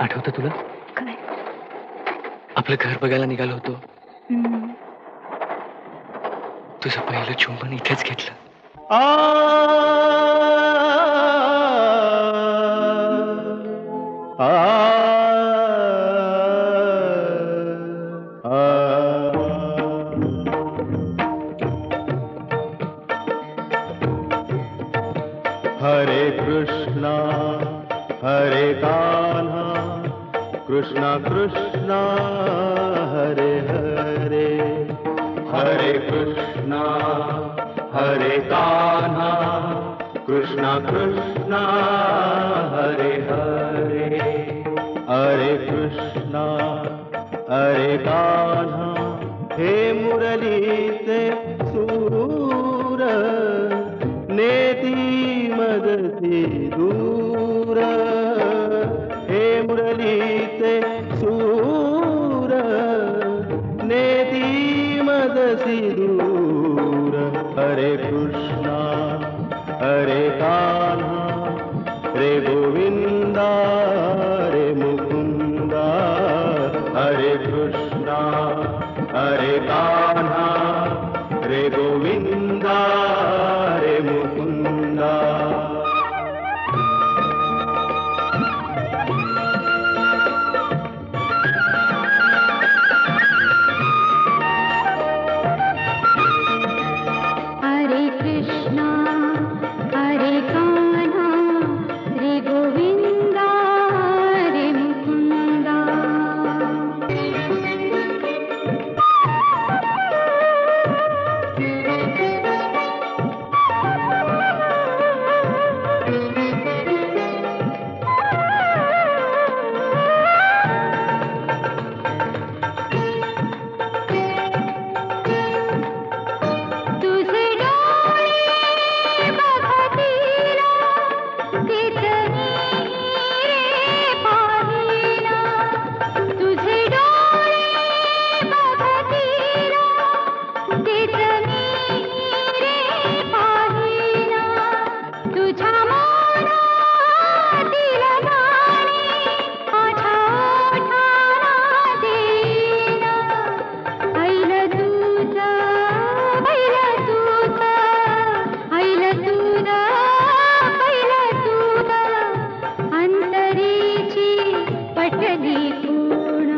आठवतं तुला? काय? आपलं घर बघायला निघालो होतो. तुझं पहिलं चुंबन इथेच घेतलं. हरे कृष्णा हरे कान्हा कृष्णा कृष्णा हरे हरे. हरे कृष्णा हरे कान्हा कृष्णा कृष्णा हरे हरे. हरे कृष्णा हरे कान्हा हे मुरलीचे सूर नेती मदती दूर. हे मुरलीचे सूर नेती मदती दूर. हरे कृष्णा हरे कान्हा रे गोविंदा रे मुकुंदा. हरे कृष्णा हरे कान्हा रे गोविंदा रे मुकुंदा. हरे कृष्णा हरे कान्हा रे गोविंदा रे मुकुंदा. तुझे डोळे बघतीला कितनी रे पाहिला. तुझे डोळे बघतीला कितनी रे पाहिला. तुझ्या मनातील गाणे माझ्या ओठाला देईना. ऐल तुझं ऐल तुझं अंतरीची पटली पूर्ण.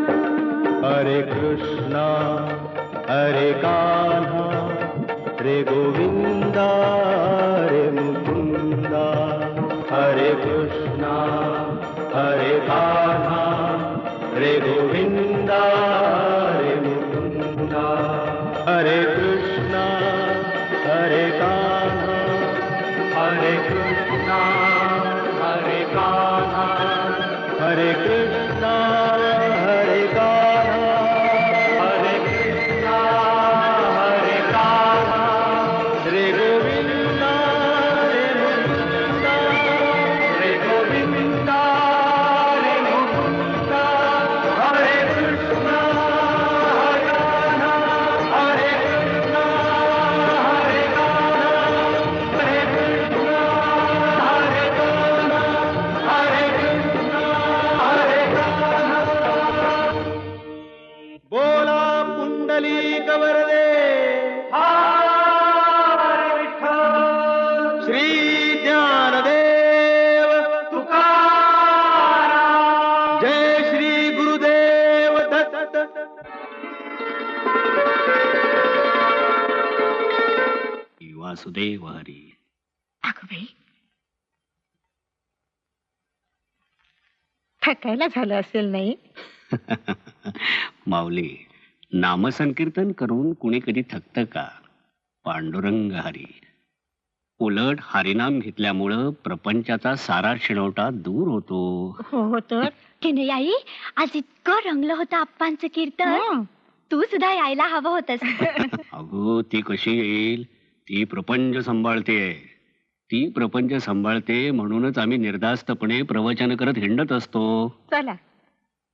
हरे कृष्णा हरे कान्हा रे गोविंदा रे मुकुंदा. हरे कृष्णा हरे कान्हा रे गोविंदा रे मुकुंदा. हरे कृष्णा हरे कान्हा हरे कृष्णा हरे कान्हा हरे कृष्णा हरे कान्हा वासुदेव हरी. अगं बाई, थकायला झालं असेल नाही? माऊली, नामसंकीर्तन करून कुणी कधी थकतं का? पांडुरंग हरी. उलट हरिनाम घेतल्यामुळं प्रपंचाचा सारा शिणवटा दूर होतो. हो तर की नाही आई, आज इतकं रंगलं होतं आप्पांचं कीर्तन. तू सुद्धा यायला हवं होतस. अगो, ती कशी येईल? ती प्रपंच सांभाळते म्हणूनच आम्ही निर्धास्तपणे प्रवचन करत हिंडत असतो. चला,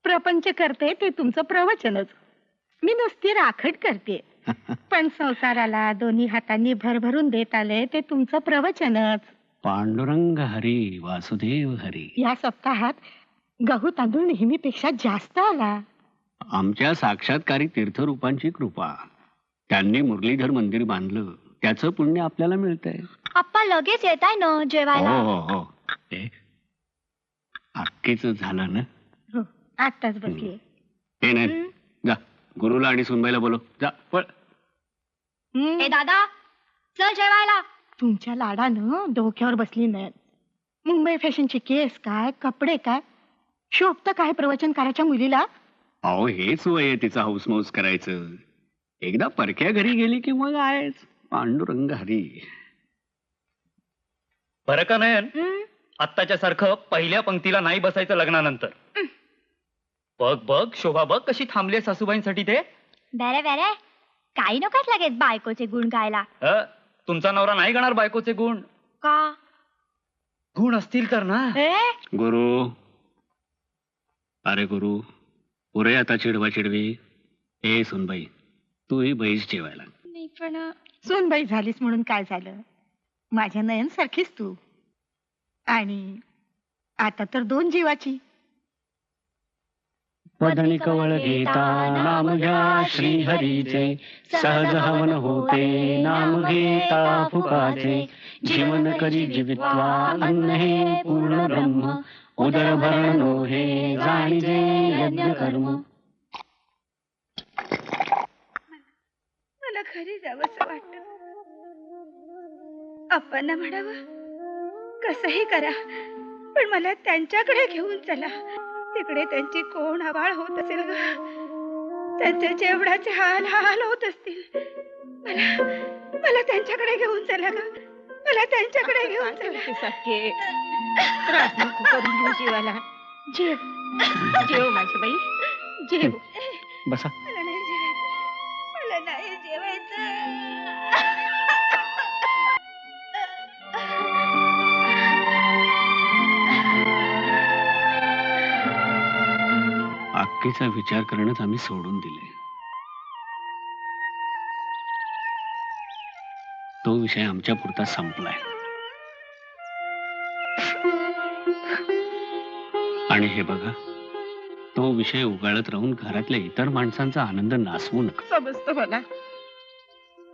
प्रपंच करते ते तुमचं प्रवचनच, मी नुसती राखड करते. पण संसाराला दोन्ही हातांनी भरभरून देत आले ते तुमचं प्रवचनच. पांडुरंग हरी, वासुदेव हरी. या सप्ताहात गहू तांदूळ नेहमीपेक्षा जास्त आला. आमच्या साक्षात्कारी तीर्थरूपांची कृपा. त्यांनी मुरलीधर मंदिर बांधलं, त्याचं पुण्य आपल्याला मिळतंय. आप्पा लगेच येत आहे ना जेवायला? हो. अक्कीच झालं ना? हो, आत्ताच बसली. हे नाही, जा गुरुला आणि सुनबाईला बोलो. जा पळ. ए दादा, चल जेवायला. तुमच्या लाडानं डोक्यावर बसली नाही. मुंबई फॅशनचे केस काय, कपडे काय, शोभतं काय प्रवचनकाराच्या मुलीला? अहो, हेच वय आहे तिचा हौसमौस करायचं. एकदा परक्या घरी गेली की मग आहेच. पांडुरंग हरी. बरं का नयन, आत्ताच्या सारखं पहिल्या पंक्तीला नाही बसायचं लग्नानंतर. बघ शोभा बघ कशी थांबली सासूबाईंसाठी ते. बरे काही नकोच लगेच बायकोचे गुण गायला. तुमचा नवरा नाही गाणार बायकोचे गुण. का? गुण असतील तर ना. गुरु, अरे गुरु, पुरे आता चिडवी. ए सुनबाई, तूही बैस जेवायला. नाही पण सोनबाई झालीस म्हणून काय झालं? माझ्या नयन सारखीच तू. आणि आता तर 2 जीवाची. पदनी कवळ घेता नाम घ्या श्री हरीचे, सहज हवन होते नाम घेता फुकाचे. जीवन करी जीवित्वा अन्न हे पूर्ण ब्रह्म, उदर भरण नो हे जाणीजे यज्ञ कर्म. मला घरी जावंसं वाटत. अप्पांना म्हणावं कसंही करा, पण मला त्यांच्याकडे घेऊन चला. तिकडे त्यांची कोण आवाळ होत असेल ग. त्यांच्या जेवणाचे हाल होत असतील. मला त्यांच्याकडे घेऊन चला ग. मला त्यांच्याकडे घेऊन चला. त्रास नको करून घेऊ जीवाला. जेव माझी बाई, जेव. बसा. मला नाही जेवायचं. अक्केचा विचार करणंच आम्ही सोडून दिले. तो विषय आमच्या पुरता संपलाय. आणि हे बघा, तो विषय उगाळत राहून घरातल्या इतर माणसांचा आनंद नासवू नका. समजतं मला.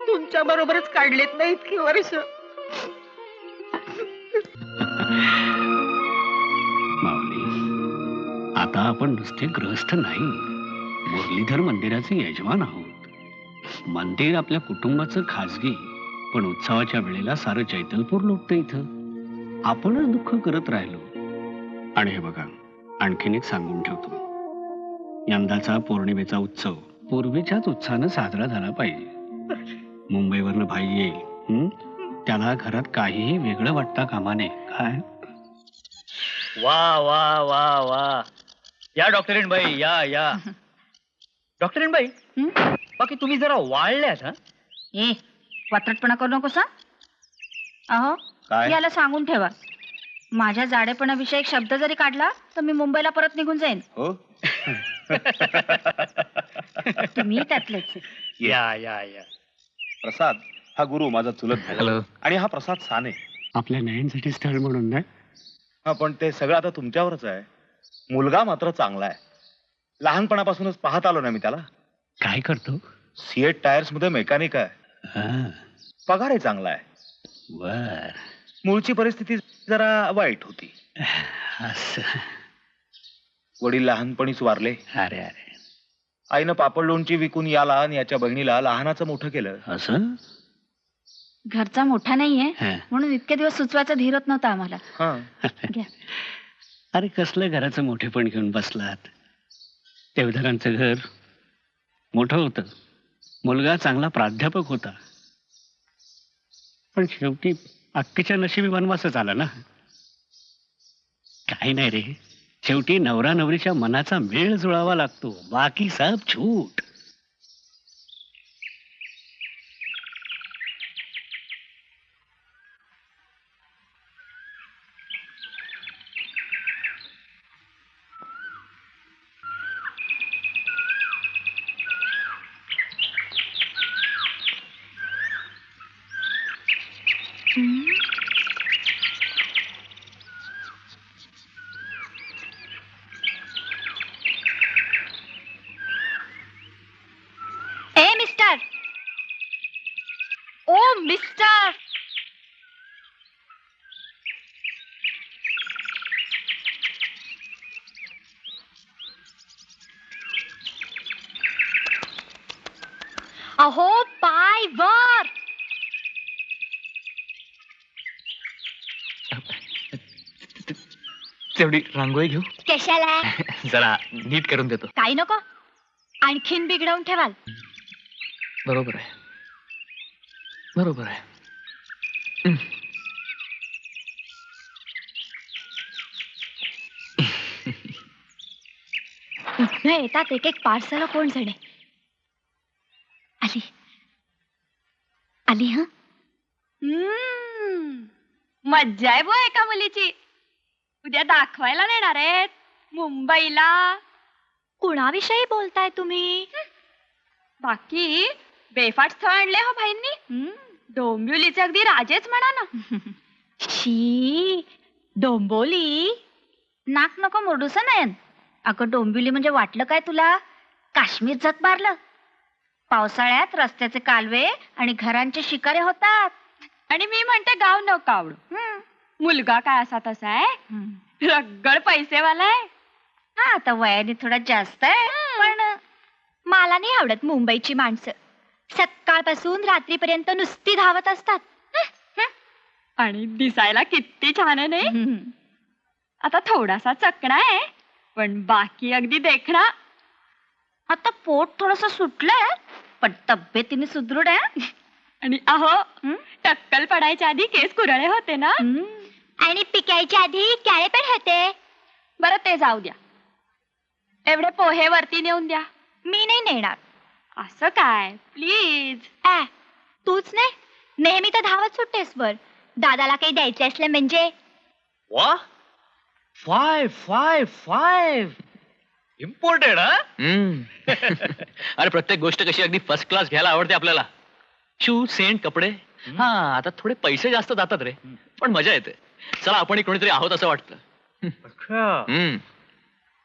तुमच्या बरोबरच काढलेत ना इतकी वर्ष. माऊली, आता आपण नुसते गृहस्थ नाही, मुरलीधर मंदिराचे यजमान आहोत. मंदिर आपल्या कुटुंबाचं खाजगी, पण उत्सवाच्या वेळेला सारं चैतलपूर लोटतं इथं. आपणच दुःख करत राहिलो. आणि हे बघा, आणखीन एक सांगून ठेवतो, यंदाचा पौर्णिमेचा उत्सव पूर्वीच्याच उत्साहानं साजरा झाला पाहिजे. मुंबईवरनं भाई येईल, त्याला घरात काहीही वेगळं वाटता कामा नये. काय? वा वा वा वा. या डॉक्टरीन बाई, या डॉक्टरीन बाई. बाकी तुम्ही जरा वाळल्यात. ए, वात्रटपणा करू नकोस हा. अहो, याला सांगून ठेवा, माझ्या जाडेपणाविषयी एक शब्द जरी काढला तर मी मुंबईला परत निघून जाईन. हो. तुम्ही त्यातलेच. या. प्रसाद हा गुरु माझा चुलत भाऊ. हॅलो. आणि हा प्रसाद साने. आपल्या नयनसाठी स्थळ म्हणून नाही. हा, पण ते सगळं आता तुमच्यावरच आहे. मुलगा मात्र चांगला आहे. लहानपणापासूनच पाहत आलो ना मी त्याला. काय करतो? सीएट टायर्स मध्ये मेकॅनिक आहे. हा, पगारही चांगला आहे. बर. मूळची परिस्थिती जरा वाईट होती. असं. वडील लहानपणीच वारले. अरे आईनं पापड लोणची विकून याला आणि याच्या बहिणीला लहानाचं मोठं केलं. असं. घरचा मोठा नाहीये हा. म्हणून इतके दिवस सुचवायचा धीर होत नव्हता आम्हाला. घ्या. अरे कसलं घराचं मोठेपण घेऊन बसलात. देवधरांचं घर मोठं होतं, मुलगा चांगला प्राध्यापक होता, पण शेवटी अक्कीच्या नशिबी वनवासच आला ना. काही नाही रे, शेवटी नवरा नवरीच्या मनाचा मेळ जुळावा लागतो, बाकी सब छूट. ए मिस्टर, ओ मिस्टर, अहो पाय वर. तेवढी रांगोळी घेऊ. कशाला? जरा नीट करून देतो. काही नको, आणखीन बिघडवून ठेवाल. बरोबर आहे, बरोबर आहे. इथनं येतात एक एक पार्सल कोण जणे. आली आली. हा मज्जा आहे बुवा एका मुलीची. उद्या दाखवायला नेणार आहेत मुंबईला. कुणाविषयी बोलताय तुम्ही? बाकी बेफाट स्थळ आणले हो भाईंनी. डोंबिवलीचे अगदी राजेच म्हणा ना. शी, डोंबोली. नाक नको मोडूस नयन. अगं डोंबिवली म्हणजे वाटलं काय तुला काश्मीर जग मारलं. पावसाळ्यात रस्त्याचे कालवे आणि घरांचे शिकारे होतात. आणि मी म्हणते गाव नको आवडू. मुलगा काय असा तसा आहे, रगड पैसेवाला आहे. हा आता वयाने थोडा जास्त आहे, पण मला नाही आवडत मुंबईची माणसं. सकाळपासून रात्रीपर्यंत नुसती धावत असतात. आणि दिसायला किती छान आहे नाही. आता थोडासा चकणा आहे, पण बाकी अगदी देखणा. आता पोट थोडस सुटलंय, पण तब्येतीने सुदृढ आहे. आणि अहो टक्कल पडायच्या आधी केस कुरळे होते ना, आणि पिकायच्या आधी काळे पण होते. बरं ते जाऊ द्या, एवढे पोहे वरती नेऊन द्या. मी नाही नेणार. असं काय प्लीज. तूच नाही, नेहमी तर धावत सुटतेस वर. दादाला काही द्यायचे असलं म्हणजे. वा, 555 इम्पोर्टेड. अरे प्रत्येक गोष्ट कशी अगदी फर्स्ट क्लास घ्यायला आवडते आपल्याला. शू, सेंट, कपडे. हा आता थोडे पैसे जास्त जातात रे, पण मजा येते. चला आपण कोणीतरी आहोत असं वाटतं.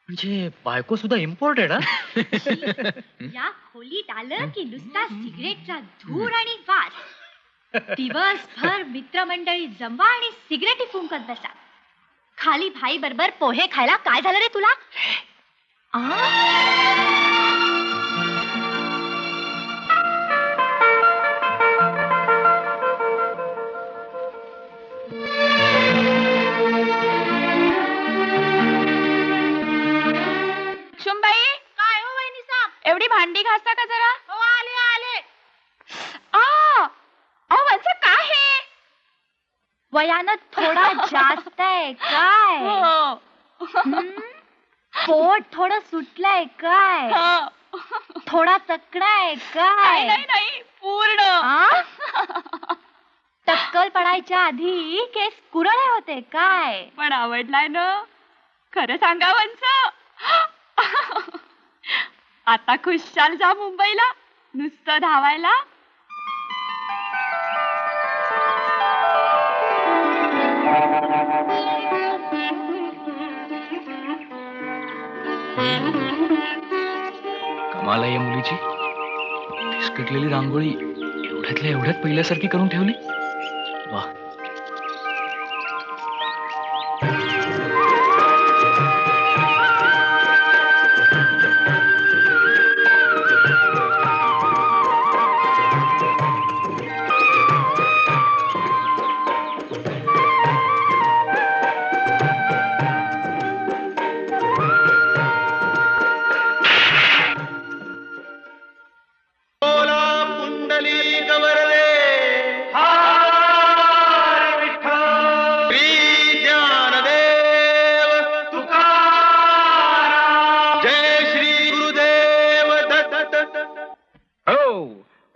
म्हणजे बायको सुद्धा इम्पोर्टेड. या खोलीत आलं की नुसता सिगरेटचा धूर आणि वास. दिवसभर मित्रमंडळी जमवा आणि सिगरेटी फुंकत बसा. खाली भाई बरोबर पोहे खायला काय झालं रे तुला? शुंबाई, काय हो वहिनी साहेब, एवढी भांडी घासता का जरा? हो आले आले. वंच काय हे? वयानं थोडा जास्त आहे काय? पोट थोडं सुटलंय काय? थोडा चकडा आहे काय? नाही पूर्ण. टक्कल पडायच्या आधी केस कुरळे होते काय? पण आवडलाय ना, खरं सांगा वंच. आता खुशाल जा मुंबईला, नुसतं धावायला. कमाल आहे या मुलीची. फिसकटलेली रांगोळी एवढ्यातल्या एवढ्यात पहिल्यासारखी करून ठेवली. वा.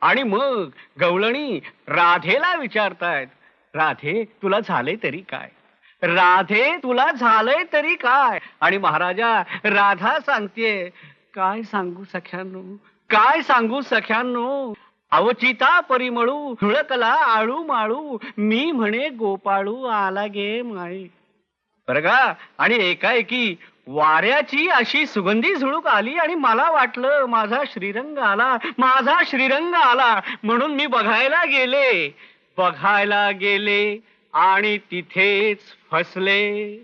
आणि मग गवळणी राधेला विचारतायत, राधे तुला झाले तरी काय, राधे तुला झालंय तरी काय. आणि महाराजा राधा सांगतेय, काय सांगू सख्यानो, काय सांगू सख्यानो, अवचिता परिमळू झुळकला आळू माळू, मी म्हणे गोपाळू आला गे माई. बरं का. आणि एकाएकी वाऱ्याची अशी सुगंधी झुळूक आली आणि मला वाटलं माझा श्रीरंग आला, माझा श्रीरंग आला. म्हणून मी बघायला गेले आणि तिथेच फसले.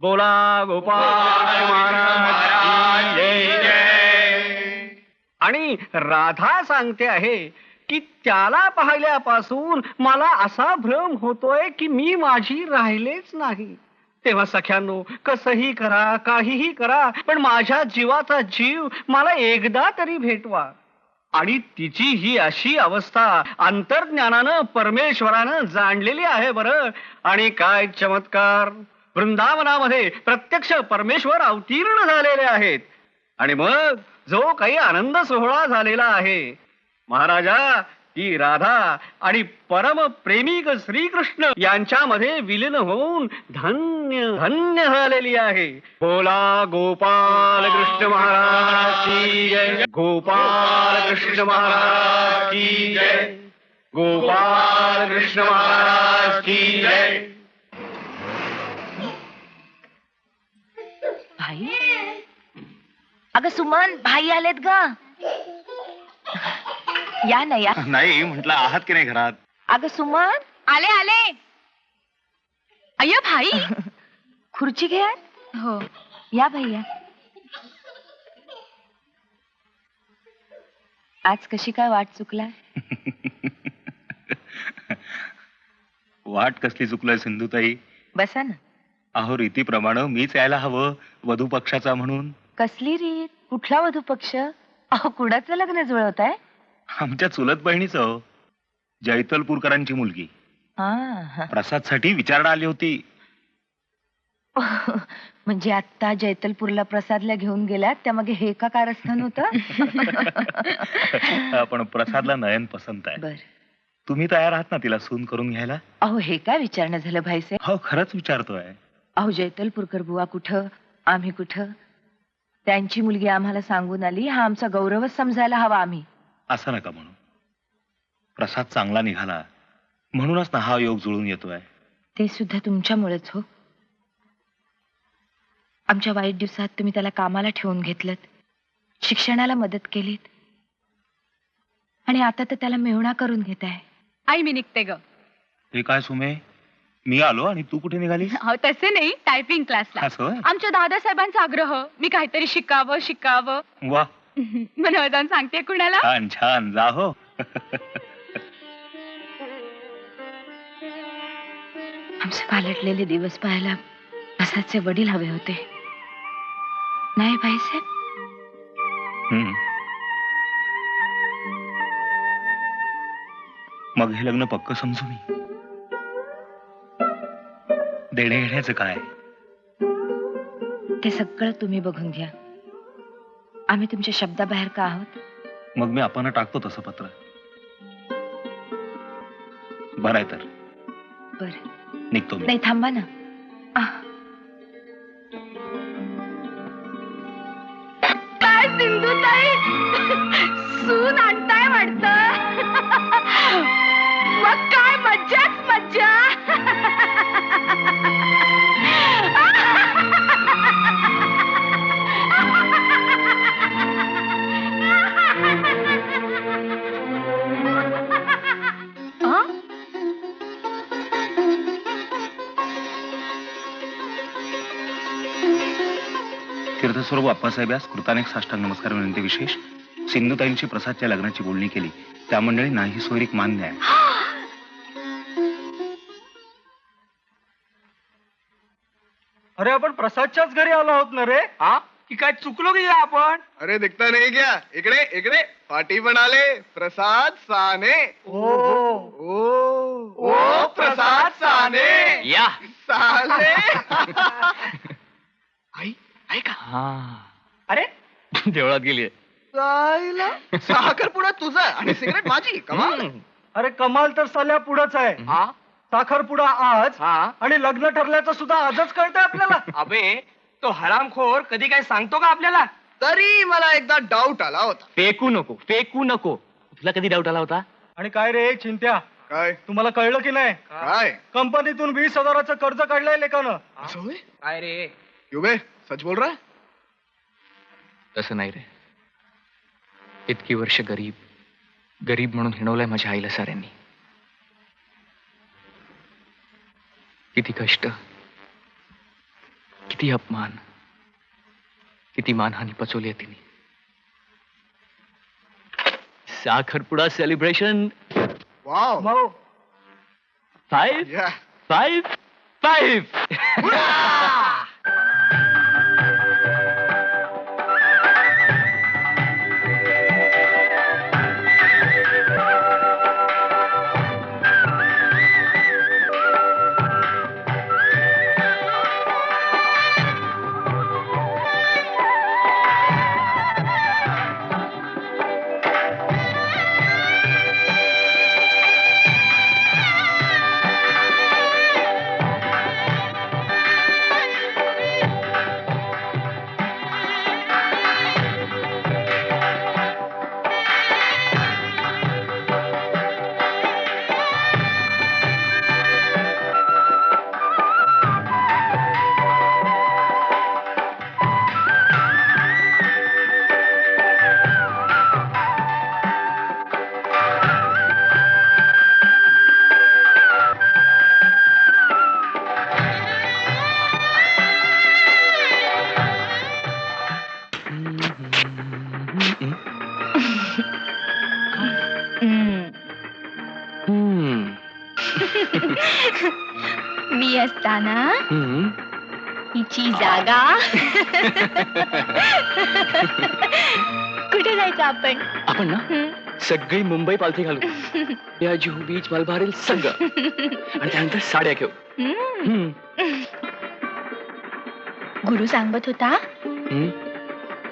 बोला गोपाळ महाराज जय जय. आणि राधा सांगते आहे की त्याला पाहिल्यापासून मला असा भ्रम होतोय की मी माझी राहिलेच नाही. तेव्हा सख्यानो, कसंही करा, काहीही करा, पण माझ्या जीवाचा जीव मला एकदा तरी भेटवा. आणि तिची ही अशी अवस्था अंतर्ज्ञानानं परमेश्वरानं जाणलेली आहे बरं. आणि काय चमत्कार, वृंदावनामध्ये प्रत्यक्ष परमेश्वर अवतीर्ण झालेले आहेत. आणि मग जो काही आनंद सोहळा झालेला आहे महाराजा, ती राधा आणि परम प्रेमिक श्रीकृष्ण यांच्यामध्ये विलीन होऊन धन्य धन्य झालेली आहे. बोला गोपाल कृष्ण महाराज की जय, गोपाल कृष्ण महाराज की जय, गोपाल कृष्ण महाराज की जय. भाई, अगं सुमन, भाई आलेत ग. या ना या. नाही म्हटलं, आहात की नाही घरात? अगं सुमन, आले आले. अय्यो भाई. खुर्ची घ्या. हो. या भैया. आज कशी काय वाट चुकला? वाट कसली चुकलोय सिंधुताई? बसा ना. अहो, रीतीप्रमाणे मीच यायला हवं वधू पक्षाचा म्हणून. कसली रीत? कुठला वधू पक्ष? अहो, कुणाचं लग्न जुळवताय? आमच्या चुलत बहिणीचं, जैतलपूरकरांची मुलगी. प्रसादसाठी विचारणा आली होती. म्हणजे आता जैतलपूरला प्रसादला घेऊन गेलात, त्यामागे हे का कारस्थान होतं? पण प्रसादला नयन पसंत आहे. बर. तुम्ही तयार आहात ना तिला सून करून घ्यायला? अहो, हे काय विचारणं झालं भाईसाहेब? हो, खरंच विचारतोय. अहो, जैतलपूरकर बुवा कुठं, आम्ही कुठं? त्यांची मुलगी आम्हाला सांगून आली, हा आमचा गौरवच समजायला हवा आम्ही. असं नका म्हणू. प्रसाद चांगला निघाला म्हणूनच ना हा योग जुळून येतोय. ते सुद्धा तुमच्यामुळेच हो. आमच्या वाईट दिवसात तुम्ही त्याला कामाला ठेवून घेतलं, शिक्षणाला मदत केलीत, आणि आता तर त्याला मेहुणा करून घेताय. आई मी निघते ग. हे काय सुमे, मी आलो आणि तू कुठे निघाली? हो तसे नाही, टायपिंग क्लासला. असं? आमच्या दादासाहेबांचा आग्रह, मी काहीतरी शिकावं. वा, मनोदान सांगते कुणाला. छान छान, जा हो. आमचे पालटलेले दिवस पाहायला असाचे वडील हवे होते, नाही भाईसाहेब? मग हे लग्न पक्क समजू मी. देणे घेण्याचं काय? ते सगळं तुम्ही बघून घ्या. आम्ही तुमच्या शब्दाबाहेर का आहोत? मग मी आपण टाकतो तसं पत्र. बरं आहे तर. बरं, निघतो मी. नाही थांबा ना. काय सिंधुताई, सून आणताय वाटतं. मग काय मज्जाच मज्जा. तीर्थस्वरूप अप्पासाहेब यास कृतानेक साष्टांग नमस्कार विनंती विशेष. सिंधुताईंची प्रसादच्या लग्नाची बोलणी केली, त्या मंडळी नाही सोयरीक मान्य आहे. अरे आपण प्रसादच्याच घरी आलो आहोत ना रे? हा, की काय चुकलो की आपण? अरे दिखता नहीं क्या? इकडे इकडे पाटी पण आले. प्रसाद साने. ओ प्रसाद साने. या साले. आई ऐका. अरे देवळात गेली. जायला साखरपुडा तुझा आणि सिगरेट माझी कमाल. अरे कमाल तर साल्या पुढंच आहे. साखरपुडा आज आणि लग्न ठरल्याचं सुद्धा आजच कळतंय आपल्याला. अबे तो हरामखोर कधी काय सांगतो का आपल्याला? तरी मला एकदा डाऊट आला होता. फेकू नको. तुला कधी डाऊट आला होता? आणि काय रे चिंत्या, काय तुम्हाला कळलं की नाही? काय कंपनीतून 20,000चं कर्ज काढलंय लेकानं. असं होय? काय रे? युबे सच बोल रहा? तसं नाही रे. इतकी वर्ष गरीब म्हणून हिणवलंय माझ्या आईला साऱ्यांनी. किती कष्ट, किती अपमान, किती मानहानी पचवली आहे तिने. साखरपुडा सेलिब्रेशन. वाव. 5 या 5 5. मी असताना हिची जागा. कुठे जायचं आपण ना सगळी मुंबई पालथी घालू. या जुहू बीच मलबार सगळं आणि त्यानंतर साड्या घेऊ. गुरु सांगत होता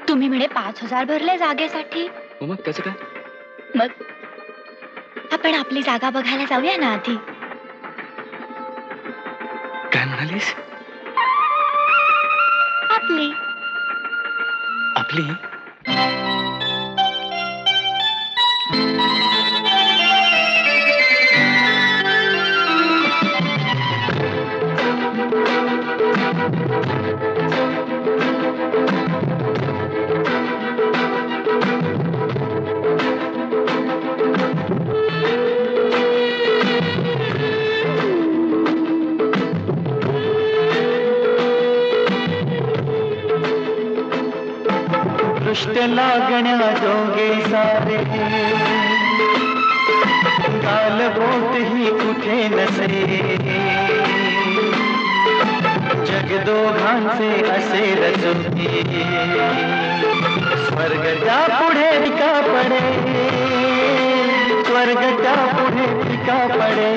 तुम्ही म्हणे 5,000 भरले जागेसाठी. मग त्याचं काय? मग आपण आपली जागा बघायला जाऊया ना आधी. काय म्हणालीस? आपली दृष्ट लागण्या जोगे सारे काल बोट ही कुठे नसे. जग दोघांचे असे रचुकी स्वर्ग त्या पुढे टिका पडे. स्वर्ग त्या पुढे टिका पडे.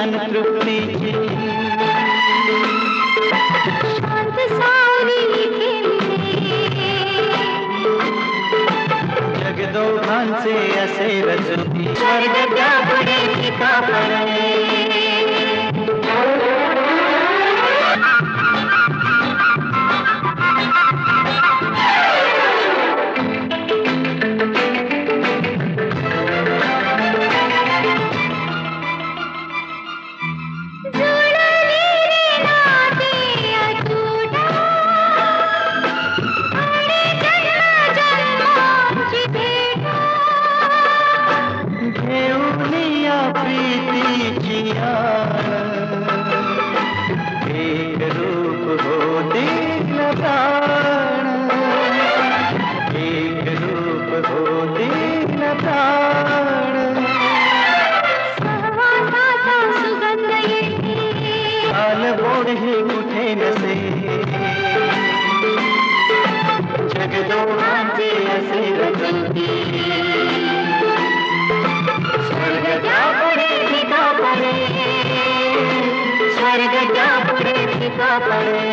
अनतृप्तीची शांत सावली जग दोघांचे असे रचून स्वर्ग त्यापुढे फिका पडे एक रूप होते न प्राण एक रूप होते न प्राण सहवासाचा सुगंध येते काल बोड हे कुठे नसे जग दोघांचे असे रचती स्वर्ग त्यापुढे फिका पडे स्वर्ग त्यापुढे फिका पडे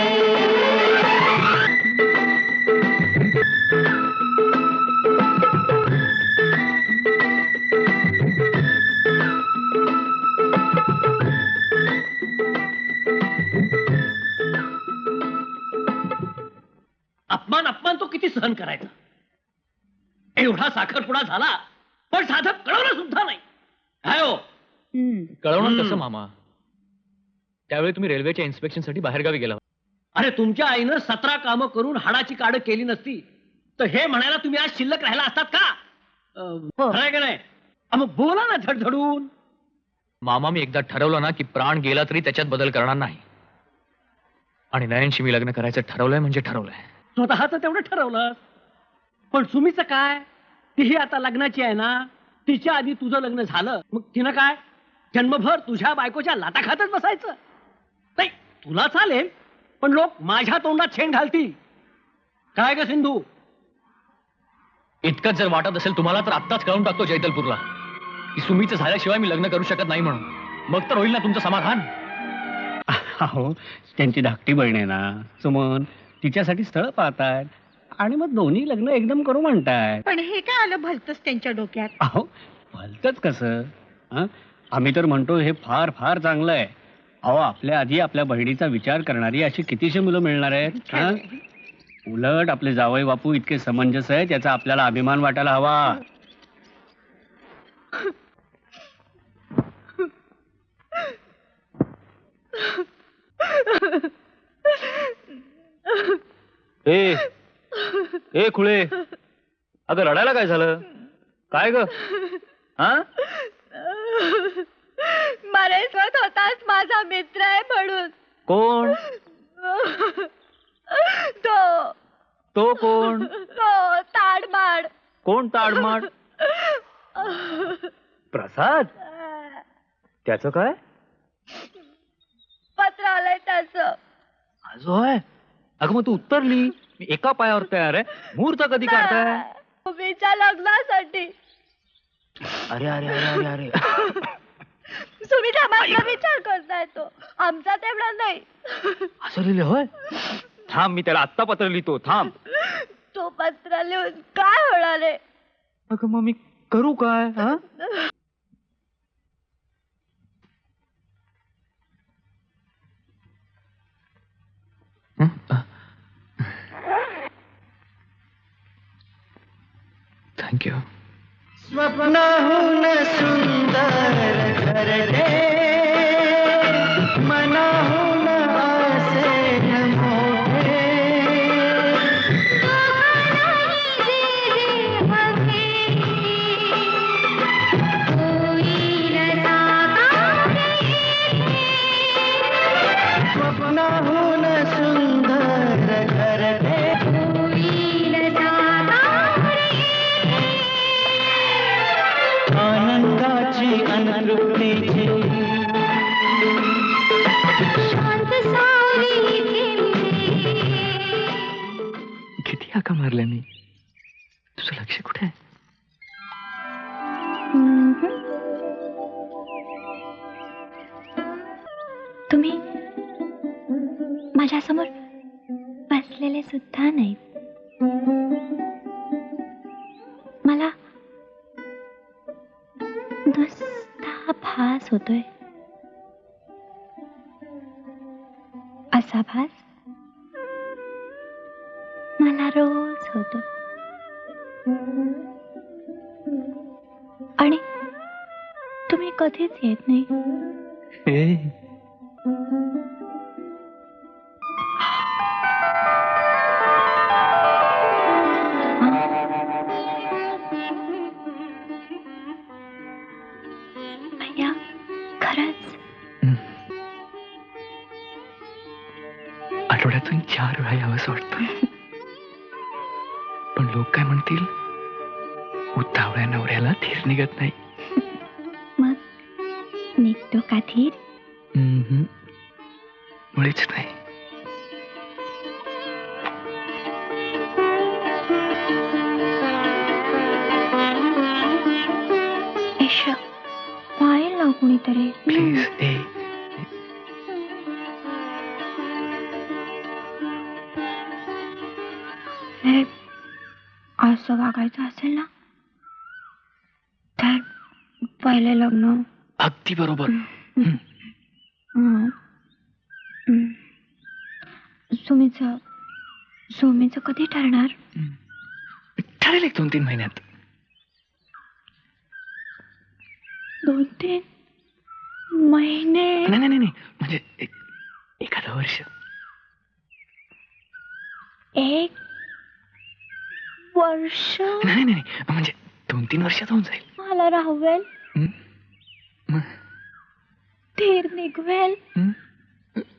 अपमान अपमान तो किती सहन करायचा. एवढा साखरपुडा झाला पण साधं कळवलं सुद्धा नाही. काय हो कळवणार कसं मामा? त्यावेळी तुम्ही रेल्वेच्या इन्स्पेक्शन साठी बाहेरगावी गेला होता. अरे तुमच्या आईनं 17 कामं करून हाडाची काढ केली नसती तर हे म्हणायला तुम्ही आज शिल्लक राहिला असतात का? खरंय का नाही? मग बोला ना धडधडून. मामा मी एकदा ठरवलं ना की प्राण गेला तरी त्याच्यात बदल करणार नाही. आणि नयनशी मी लग्न करायचं ठरवलंय म्हणजे ठरवलंय. स्वतःच तेवढं ठरवलं पण सुमीचं काय? तीही आता लग्नाची आहे ना. तिच्या आधी तुझं लग्न झालं मग तिनं काय जन्मभर तुझ्या बायकोच्या लाता खातच बसायचं? नाही तुला चालेल पण लोक माझ्या तोंडात शेण घालतील. काय ग सिंधू? इतकंच जर वाटत असेल तुम्हाला तर आत्ताच कळून टाकतो जैतलपूरला की सुमीचं झाल्याशिवाय मी लग्न करू शकत नाही म्हणून. मग तर होईल ना तुमचं समाधान. हो त्यांची धाकटी बहीण आहे ना सुमन. तिच्यासाठी स्थळ पाहतायत आणि मग दोन्ही लग्न एकदम करू म्हणताय. पण हे काय आलं भलतंच त्यांच्या डोक्यात? अहो भलतच कसं? आम्ही तर म्हणतो हे फार फार चांगलं आहे. अहो आपल्या आधी आपल्या बहिणीचा विचार करणारी अशी कितीशी मुलं मिळणार आहेत. उलट आपले जावई बापू इतके समंजस आहेत याचा आपल्याला अभिमान वाटायला हवा. ए खुळे अगं रडायला काय झालं? काय ग? हा मरेश्वर होताच माझा मित्र आहे म्हणून. कोण? तो कोण? तो ताडमाड. कोण ताडमाड? प्रसाद? त्याचं काय? पत्र आलंय त्याचं. आजो आहे. अगं मग तू उत्तरली. मी एका पायावर तयार आहे. मुहूर्त कधी काढताय? उभीच्या लग्नासाठी. अरे अरे अरे अरे अरे सुमीचा माझा विचार करताय तो. आमचा तेवढा नाही. असं लिहिलं होय? थांब मी त्याला आत्ता पत्र लिहितो. थांब. तो पत्र लिहून काय होणार आहे? अगं मग मी करू काय? हा थँक्यू. स्वप्नाहून सुंदर घरटे मनाहून असे मोठे स्वप्नाहून सुंदर घरटे आनंदाची अनतृप्तीची तुम्ही माझ्यासमोर बसलेले सुद्धा नाहीत. मला नुसता भास होतोय. असा भास मला रोज होतो. आणि तुम्ही कधीच येत नाही. भैया, खरंच आठवड्यातून 4 वेळा यावंसं वाटतं. पण लोक काय म्हणतील? उतावळ्या नवऱ्याला धीर निघत नाही. मग निघतो का धीर? मुळीच नाही. ईशा, पाहिल ना कुणीतरी. प्लीज ए असं वागायचं असेल ना तर पहिले लग्न. अगदी बरोबर. सुमीचं कधी ठरणार? ठरेल 1-2-3 महिन्यात. 2-3 महिने? नाही म्हणजे एखादं वर्ष. 1 वर्ष? नाही म्हणजे 2-3 वर्षात होऊन जाईल. मला राहवेल, धीर निघवेल.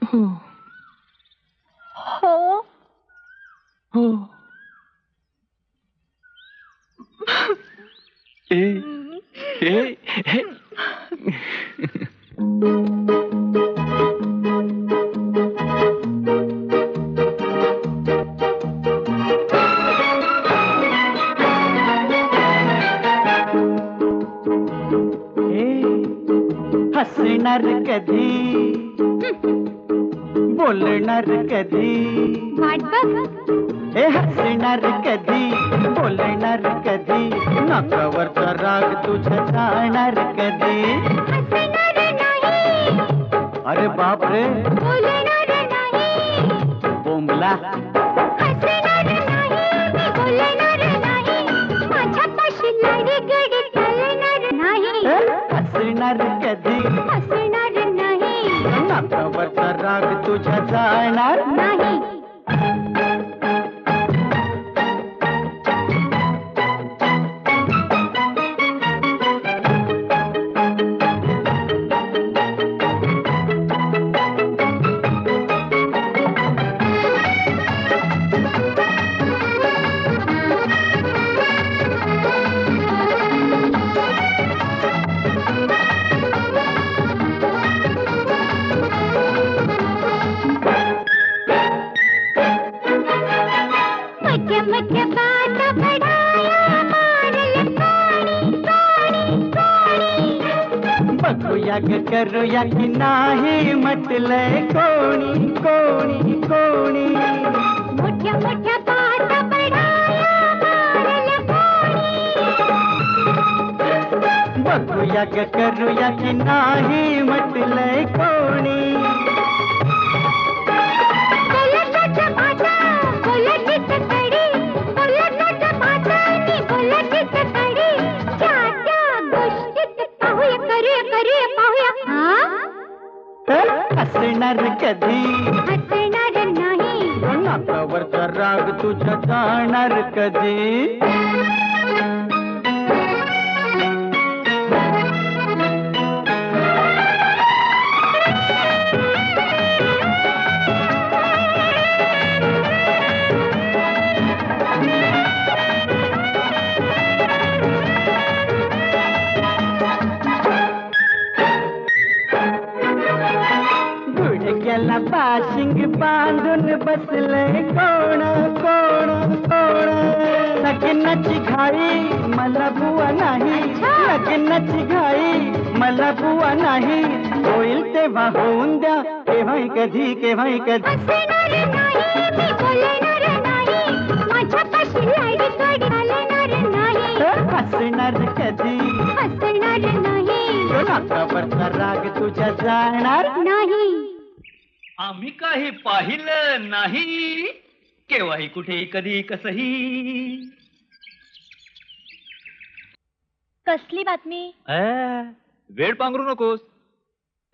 हो हो हो. हसणार कधी, बोलणार कधी, वाट बघ. हे हसणार कधी, बोलणार कधी, नाकावरचा राग तुझ्या जाणार कधी. अरे बाप रे, बोंबला. हसणार कधी, नाकावरचा राग तुझ्या जाणार नाही. बघूया ग करूया की नाही म्हटलंय कोणी कोणी कोणी. मोठ्या मोठ्या पाटा पडाया मारल्या कोणी. बघूया ग करूया की नाही म्हटलंय कोणी. हसणार कधी, हसणार नाही, नाकावरचा राग तुझ्या जाणार कधी. गुडघ्याला बाशिंग बांधून बसलंय कोण कोण कोण. लग्नाची घाई मला बुवा नाही, लग्नाची घाई मला बुवा नाही, होईल तेव्हा होऊन द्या, केव्हाही कधी केव्हाही कधी. हसणार नाही मी बोलणार नाही, माझ्यापाशी लाडीगोडी घालणार नाही. हसणार कधी हसणार नाही रात्रभरचा राग तुझ्या जाणार नाही. आम्ही काही पाहिलं नाही, केव्हाही कुठे कधी कसही. कसली बातमी? वेळ पांघरू नकोस.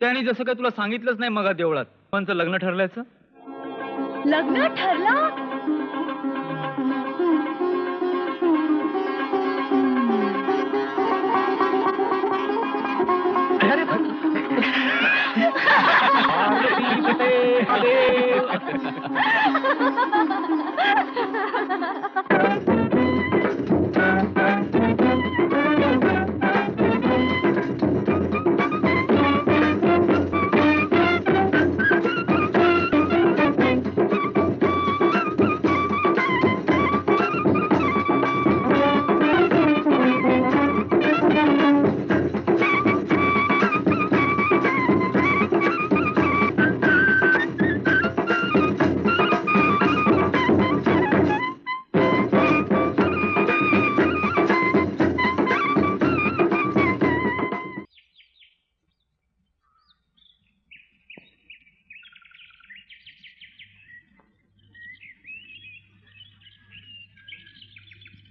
त्याने जसं काय तुला सांगितलंच नाही मग देवळात पंच लग्न ठरल्याचं. लग्न ठरलं?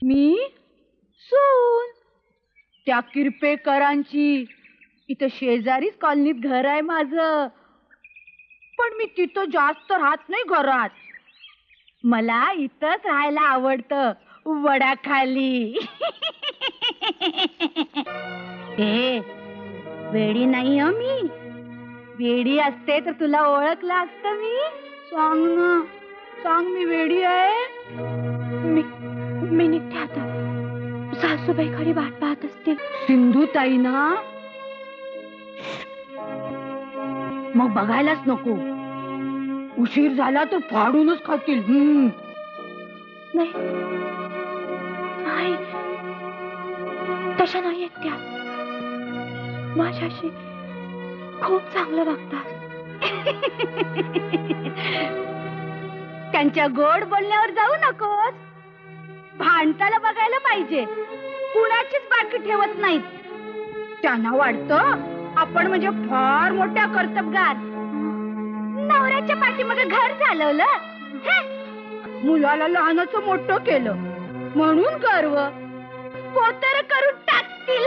मी सून त्या किरपेकरांची. इथं शेजारीच कॉलनीत घर आहे माझं, पण मी तिथं जास्त राहत नाही घरात. मला इथंच राहायला आवडतं, वडाखाली. ए वेडी नाही हो मी. वेडी असते तर तुला ओळखलं असतं मी. सांग ना, सांग मी वेडी आहे. मी निघते आता. सासूबाई खरी वाट पाहत असतील. सिंधुताई ना, मग बघायलाच नको. उशीर झाला तर फाडूनच खातील. नाही नाही, तशा नाही आहेत त्या. माझ्याशी खूप चांगलं वागतात. त्यांच्या गोड बोलण्यावर जाऊ नकोस. भांडताला बघायला पाहिजे, कुणाचीच बाकी ठेवत नाहीत. त्यांना वाटतं आपण म्हणजे फार मोठ्या कर्तबगार. नवऱ्याच्या पाठीमागे घर चालवलं, मुलाला लहानाचं मोठं केलं म्हणून गर्व. पोतर करून टाकतील.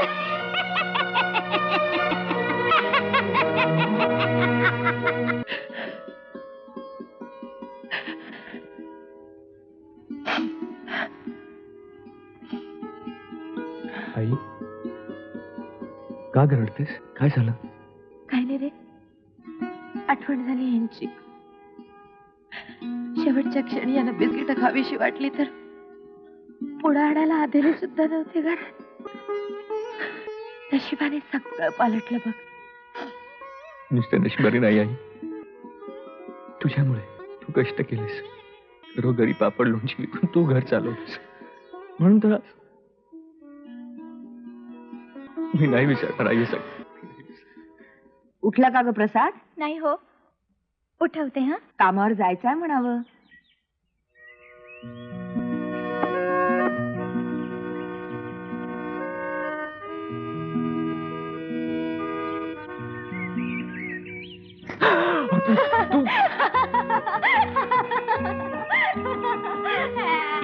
आई, का रडतेस? काय झालं? काय नाही रे, आठवण झाली यांची. शेवटच्या क्षणी यांना बिस्किट खावीशी वाटली तर पुढे आणायला आधेले सुद्धा नव्हते घरात. नशिबाने सगळं पालटलं बघ. नुसतं नशिबारी नाही आई, तुझ्यामुळे. तू कष्ट केलेस, घरोघरी पापड लोणची विकून तू घर चालवतेस, म्हणून तर मी नाही विचारणार आई सगळं. उठला का ग प्रसाद? नाही हो, उठवते. हा, कामावर जायचंय म्हणावं.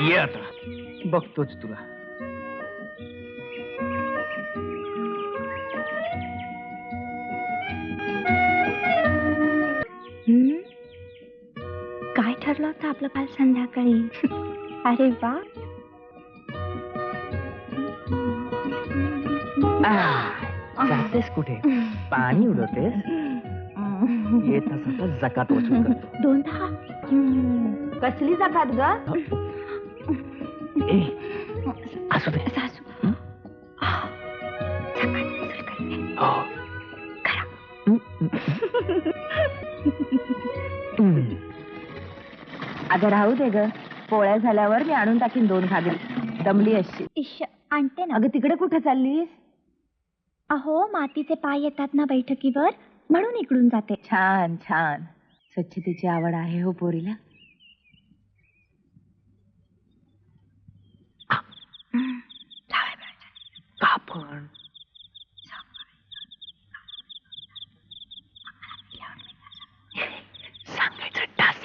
ये आता, बघतोच तुला. काय ठरलं होतं आपलं काल संध्याकाळी? अरे वा, जातेस कुठे? पाणी उडवतेस? येत असं जकात वसूल करतो. 2 कसली जकात ग? असू दे. सासू अगं राहू दे ग, पोळ्या झाल्यावर मी आणून टाकीन 2 घागरी. दमली अशी. इश, आणते ना. अगं तिकडे कुठे चाललीस? अहो, मातीचे पाय येतात ना बैठकीवर, म्हणून इकडून जाते. छान छान. स्वच्छतेची आवड आहे हो पोरीला. आपण सांगायचं टास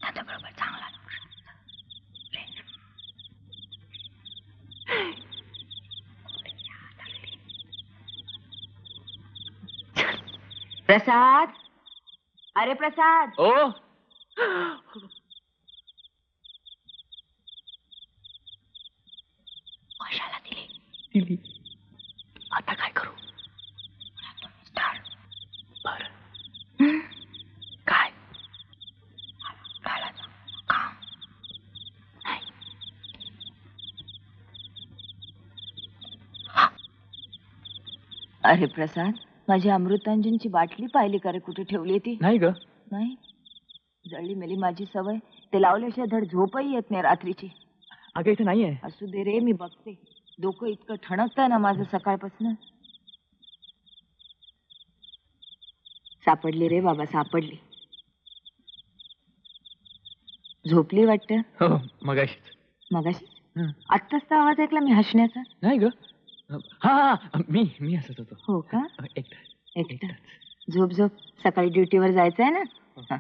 त्याच्याबरोबर चांगला प्रसाद. अरे प्रसाद. ओ कशाला दिली? दिली. आता काय करू? बर काय काम नाही. अरे प्रसाद, माझी अमृतांजनची बाटली पाहिली का रे? कुठे ठेवली ती? नाही ग. नाही. जळली मेली माझी सवय. ते लावल्याशिवाय धड झोपही येत नाही रात्रीची. अगं इथे नाहीये. असू दे रे, मी बघते. डोकं इतकं ठणकतंय ना माझं सकाळपासून. सापडली रे बाबा, सापडली. झोपली वाटतं. हो मगाशीच. मगाशी आत्ताच तर आवाज ऐकला मी हसण्याचा. नाही ग. हा हा मी हसत होतो. हो का? एकटा. झोप झोप, सकाळी ड्युटीवर जायचं आहे ना. हा.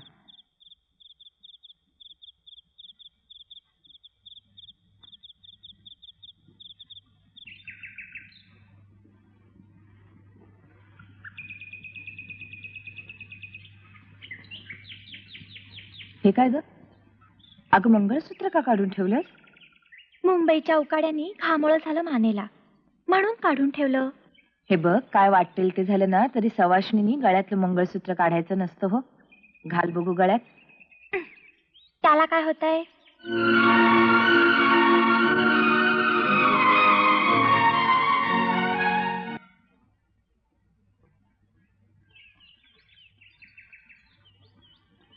हे काय ग? अगं मंगळसूत्र का काढून ठेवलंस? मुंबईच्या उकाड्यानी घामोळं झालं मानेला, म्हणून काढून ठेवलं. हे बघ, काय वाटेल ते झालं ना तरी सवाष्णीनी गळ्यातलं मंगळसूत्र काढायचं नसतं हो. घाल बघू गळ्यात. त्याला काय होतंय?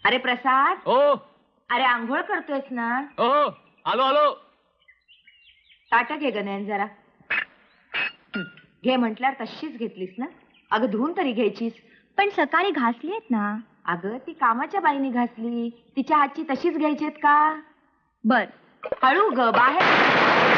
अरे प्रसाद. ओ. अरे आंघोळ करतोयस ना? ओ आलो. ताटा घे गण्यान जरा. घे म्हटल्यावर तशीच घेतलीस ना? अगं धुवून तरी घ्यायचीस. पण सकाळी घासलीत ना. अगं ती कामाच्या बाईने घासली, तिच्या हातची तशीच घ्यायचीत का? बर. हळू ग, बाहेर.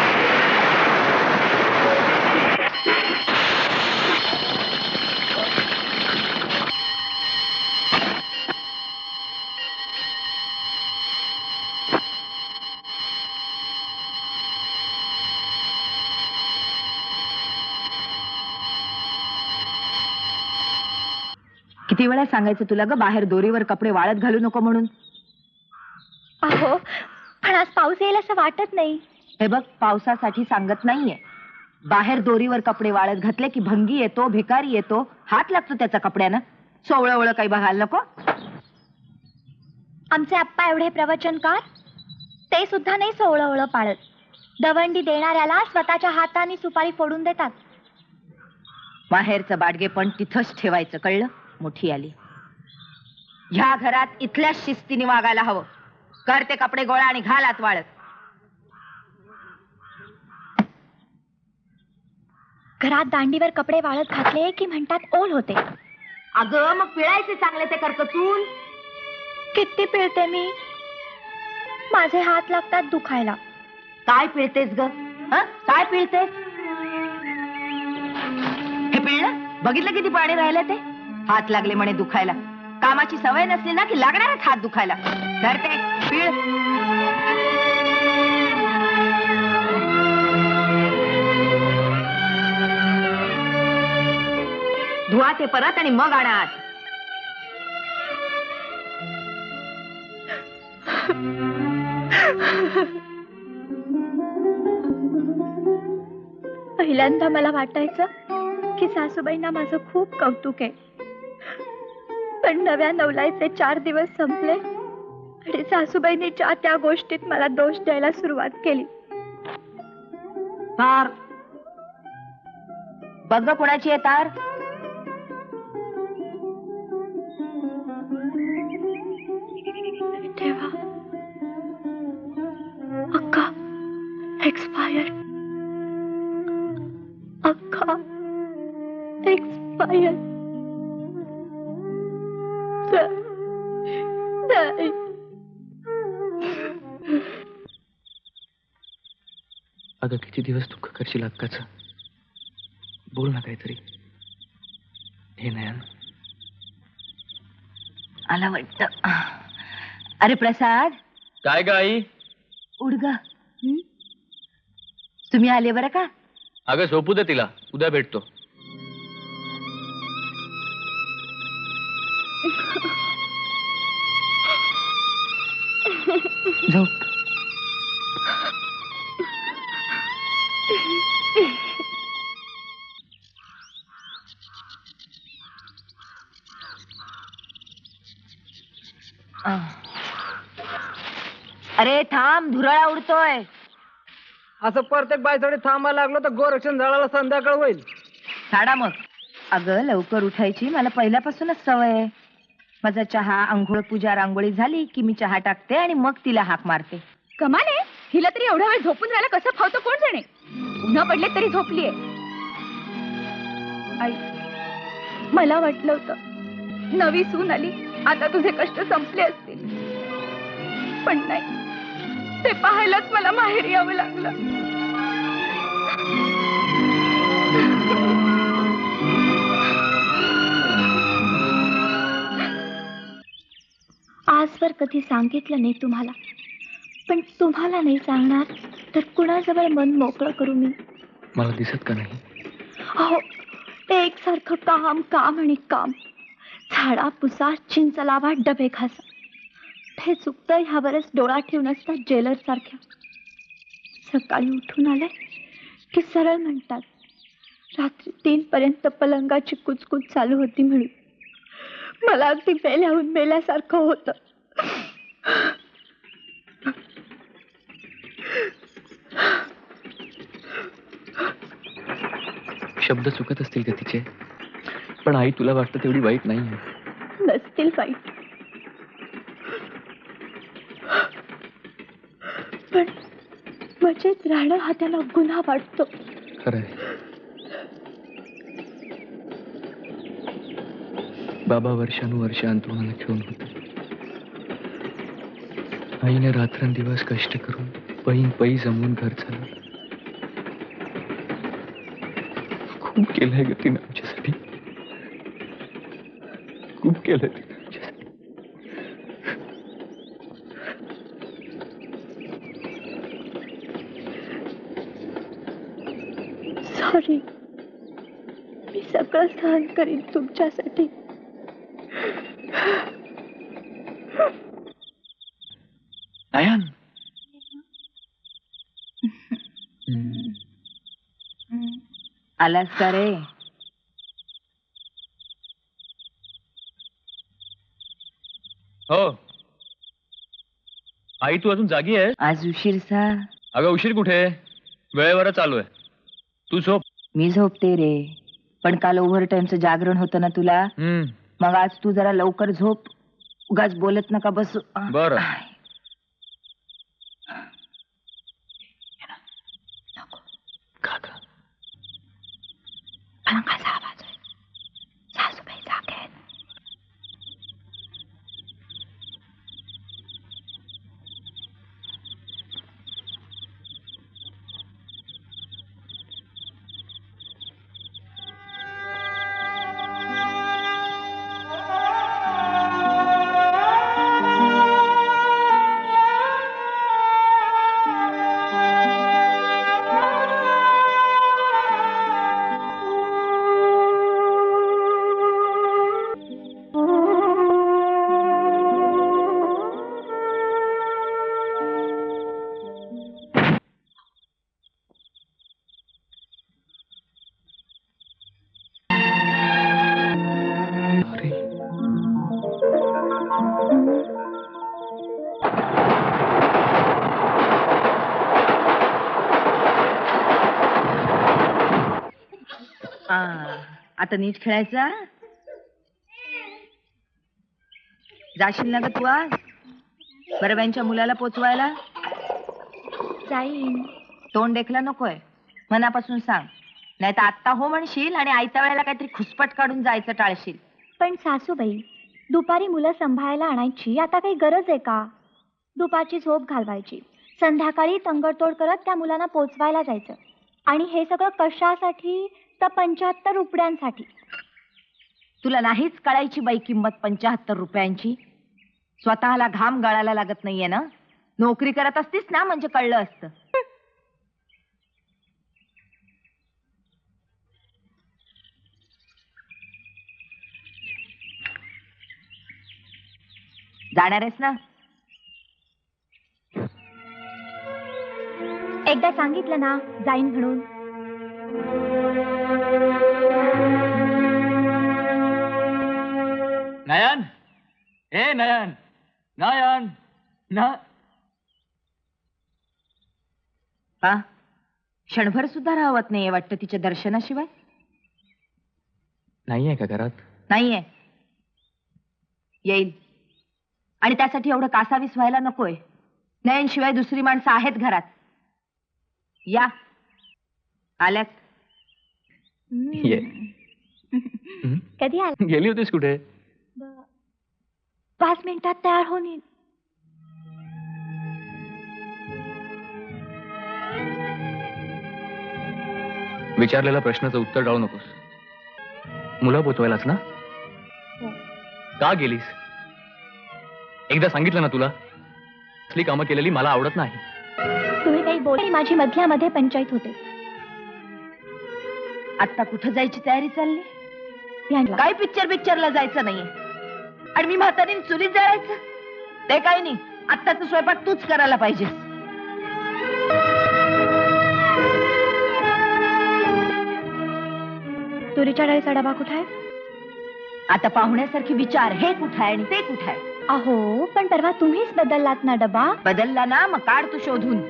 किती वेळा सांगायचं तुला ग, बाहेर दोरीवर कपडे वाळत घालू नको म्हणून. अहो पण आज पाऊस येईल असं वाटत नाही. हे बघ, पावसासाठी सांगत नाहीये. बाहेर दोरीवर कपडे वाळत घातले की भंगी येतो, भिकारी येतो, हात लागतो त्याचा कपड्यानं. सोवळं काही बघायला नको. आमचे आप्पा एवढे प्रवचनकार, ते सुद्धा नाही सोवळं पाळत. दवंडी देणाऱ्याला स्वतःच्या हाताने सुपारी फोडून देतात. बाहेरचं बाडगे पण तिथंच ठेवायचं, कळलं? मोठी आली. ह्या घरात इथल्याच शिस्तीने वागायला हवं. कर ते कपडे गोळा आणि घाल आत वाळत. घरात दांडीवर कपडे वाळत घातले की म्हणतात ओल होते. अगं मग पिळायचे चांगले ते करतो चूल. किती पिळते मी, माझे हात लागतात दुखायला. काय पिळतेस ग? काय पिळतेस? हे पिळलं? बघितलं किती पाणी राहिलं ते? हात लागले म्हणे दुखायला. कामाची सवय नसली ना की लागणारच हात दुखायला. तर ते पिळ. धुवा ते परत आणि मग आणा आत. पहिल्यांदा मला वाटायचं की सासूबाईंना माझं खूप कौतुक आहे. पण नव्या नवलाईचे 4 दिवस संपले आणि सासूबाईंनी ज्या त्या गोष्टीत मला दोष द्यायला सुरुवात केली. तार बघ कोणाची आहे तार? तेव्हा अक्का एक्सपायर. रेखा एक्सपायर. नाही. अगं किती दिवस दुःख करशील अक्काचं. बोल ना काहीतरी. हे नयन आला वाटत. अरे प्रसाद, काय ग आई? उठ ग. तुम्ही आले बरं का. अगं झोपू दे तिला, उद्या भेटतो. झोप. अरे थांब, धुराळा उडतोय. असं प्रत्येक बायसाठी थांबायला लागलो तर गोरक्षण झाडाला संध्याकाळ होईल. साडा मग. अगं लवकर उठायची मला पहिल्यापासूनच सवय आहे. माझा चहा, अंघोळ, पूजा, रांगोळी झाली की मी चहा टाकते आणि मग तिला हाक मारते. कमाल आहे, हिला तरी एवढा वेळ झोपून राहायला कसं फावतं कोण जाणे. उन्हा पडले तरी झोपलीये. आई, मला वाटलं होतं नवी सून आली आता तुझे कष्ट संपले असतील, पण नाही. ते पाहायलाच मला माहेर यावं लागलं. आजवर कधी सांगितलं नाही तुम्हाला, पण तुम्हाला नाही सांगणार तर कुणाजवळ मन मोकळं करू मी. मला दिसत का नाही. अहो, एकसारखं काम काम आणि काम. झाडा पुसा, चिंच लावा, डबे घासा. हे चुकतं ह्यावरच डोळा ठेवून असतात जेलर सारख्या. सकाळी उठून आले की सरळ म्हणतात रात्री 3 पर्यंत पलंगाची कुचकुच चालू होती म्हणून. मला अगदी मेल्याहून मेल्यासारखं होतं. शब्द चुकत असतील का तिचे, पण आई तुला वाटतं तेवढी वाईट नाहीये. नसतील वाईट, पण मजेत राहणं हा त्यांना गुन्हा वाटतो. खरंय. बाबा वर्षानुवर्ष अंतरुणाला ठेवून होते. आईने रात्रंदिवस कष्ट करून पैन पै जमवून घर चालवलं. खूप केलंय ग तिने आमच्यासाठी, खूप केलंय तिने आमच्यासाठी. सॉरी, मी सगळं सहन करीन तुमच्यासाठी. नयन, आलास का रे. हो आई, तू अजून जागी आहे? आज उशीरसा. अगं उशीर कुठे, वेळेवर चालू आहे. तू झोप. मी झोपते रे, पण काल ओव्हर टाइमचं जागरण होतं ना तुला, मग आज तू जरा लवकर झोप. उगाच बोलत नका बसू. बरं. पलंगाचा आवाज आहे. सासूबाई जागे आहेत. आता नीट खेळायचा. जाशील ना ग तू आज बरब्यांच्या मुलाला पोचवायला. जाईन. तोंड देखला नकोय, मनापासून सांग, नाही तर आत्ता हो म्हणशील आणि आयत्या वेळेला काहीतरी खुसपट काढून जायचं टाळशील. पण सासूबाई, दुपारी मुलं सांभाळायला आणायची आता काही गरज आहे का? दुपारची झोप घालवायची, संध्याकाळी तंगडतोड करत त्या मुलांना पोचवायला जायचं. आणि हे सगळं कशासाठी? तर 75 रुपयांसाठी. तुला नाहीच कळायची बाई किंमत 75 रुपयांची. स्वतःला घाम गळायला लागत नाहीये ना. नोकरी करत असतीस ना म्हणजे कळलं असतं. जाणार आहेस ना? एकदा सांगितलं ना जाईन म्हणून. नयन, ए नयन, नयन, ना. हा, क्षणभर सुद्धा राहवत नाहीये वाटतं तिच्या दर्शनाशिवाय. नाहीये का घरात? नाहीये. येईल. आणि त्यासाठी एवढं कासावीस व्हायला नकोय. नयन शिवाय दुसरी माणसं आहेत घरात. या. आल्यात. ये. कधी आला? गेली होतीस कुठे? 5 मिनिटात तयार होऊन येईन. विचारलेल्या प्रश्नाचं उत्तर टाळू नकोस. मुलं पोचवायलाच ना? का गेलीस? एकदा सांगितलं ना तुला, असली कामं केलेली मला आवडत नाही. तुम्ही काही बोल, माझी मधल्या मध्ये पंचायत होते. आता कुठं जायची तयारी चालली? ध्यानला. काय पिक्चरला जायचं नाहीये. आणि मी म्हातारीने चुलीत जायचं ते काही नाही. आत्ताचा स्वयंपाक तूच करायला पाहिजे. तुरीच्या डाळीचा डबा कुठे आहे? आता पाहुण्यासारखी विचार, हे कुठं आहे आणि ते कुठं आहे. अहो, पण परवा तुम्हीच बदललात ना डबा. बदलला ना, मग काढ तू शोधून.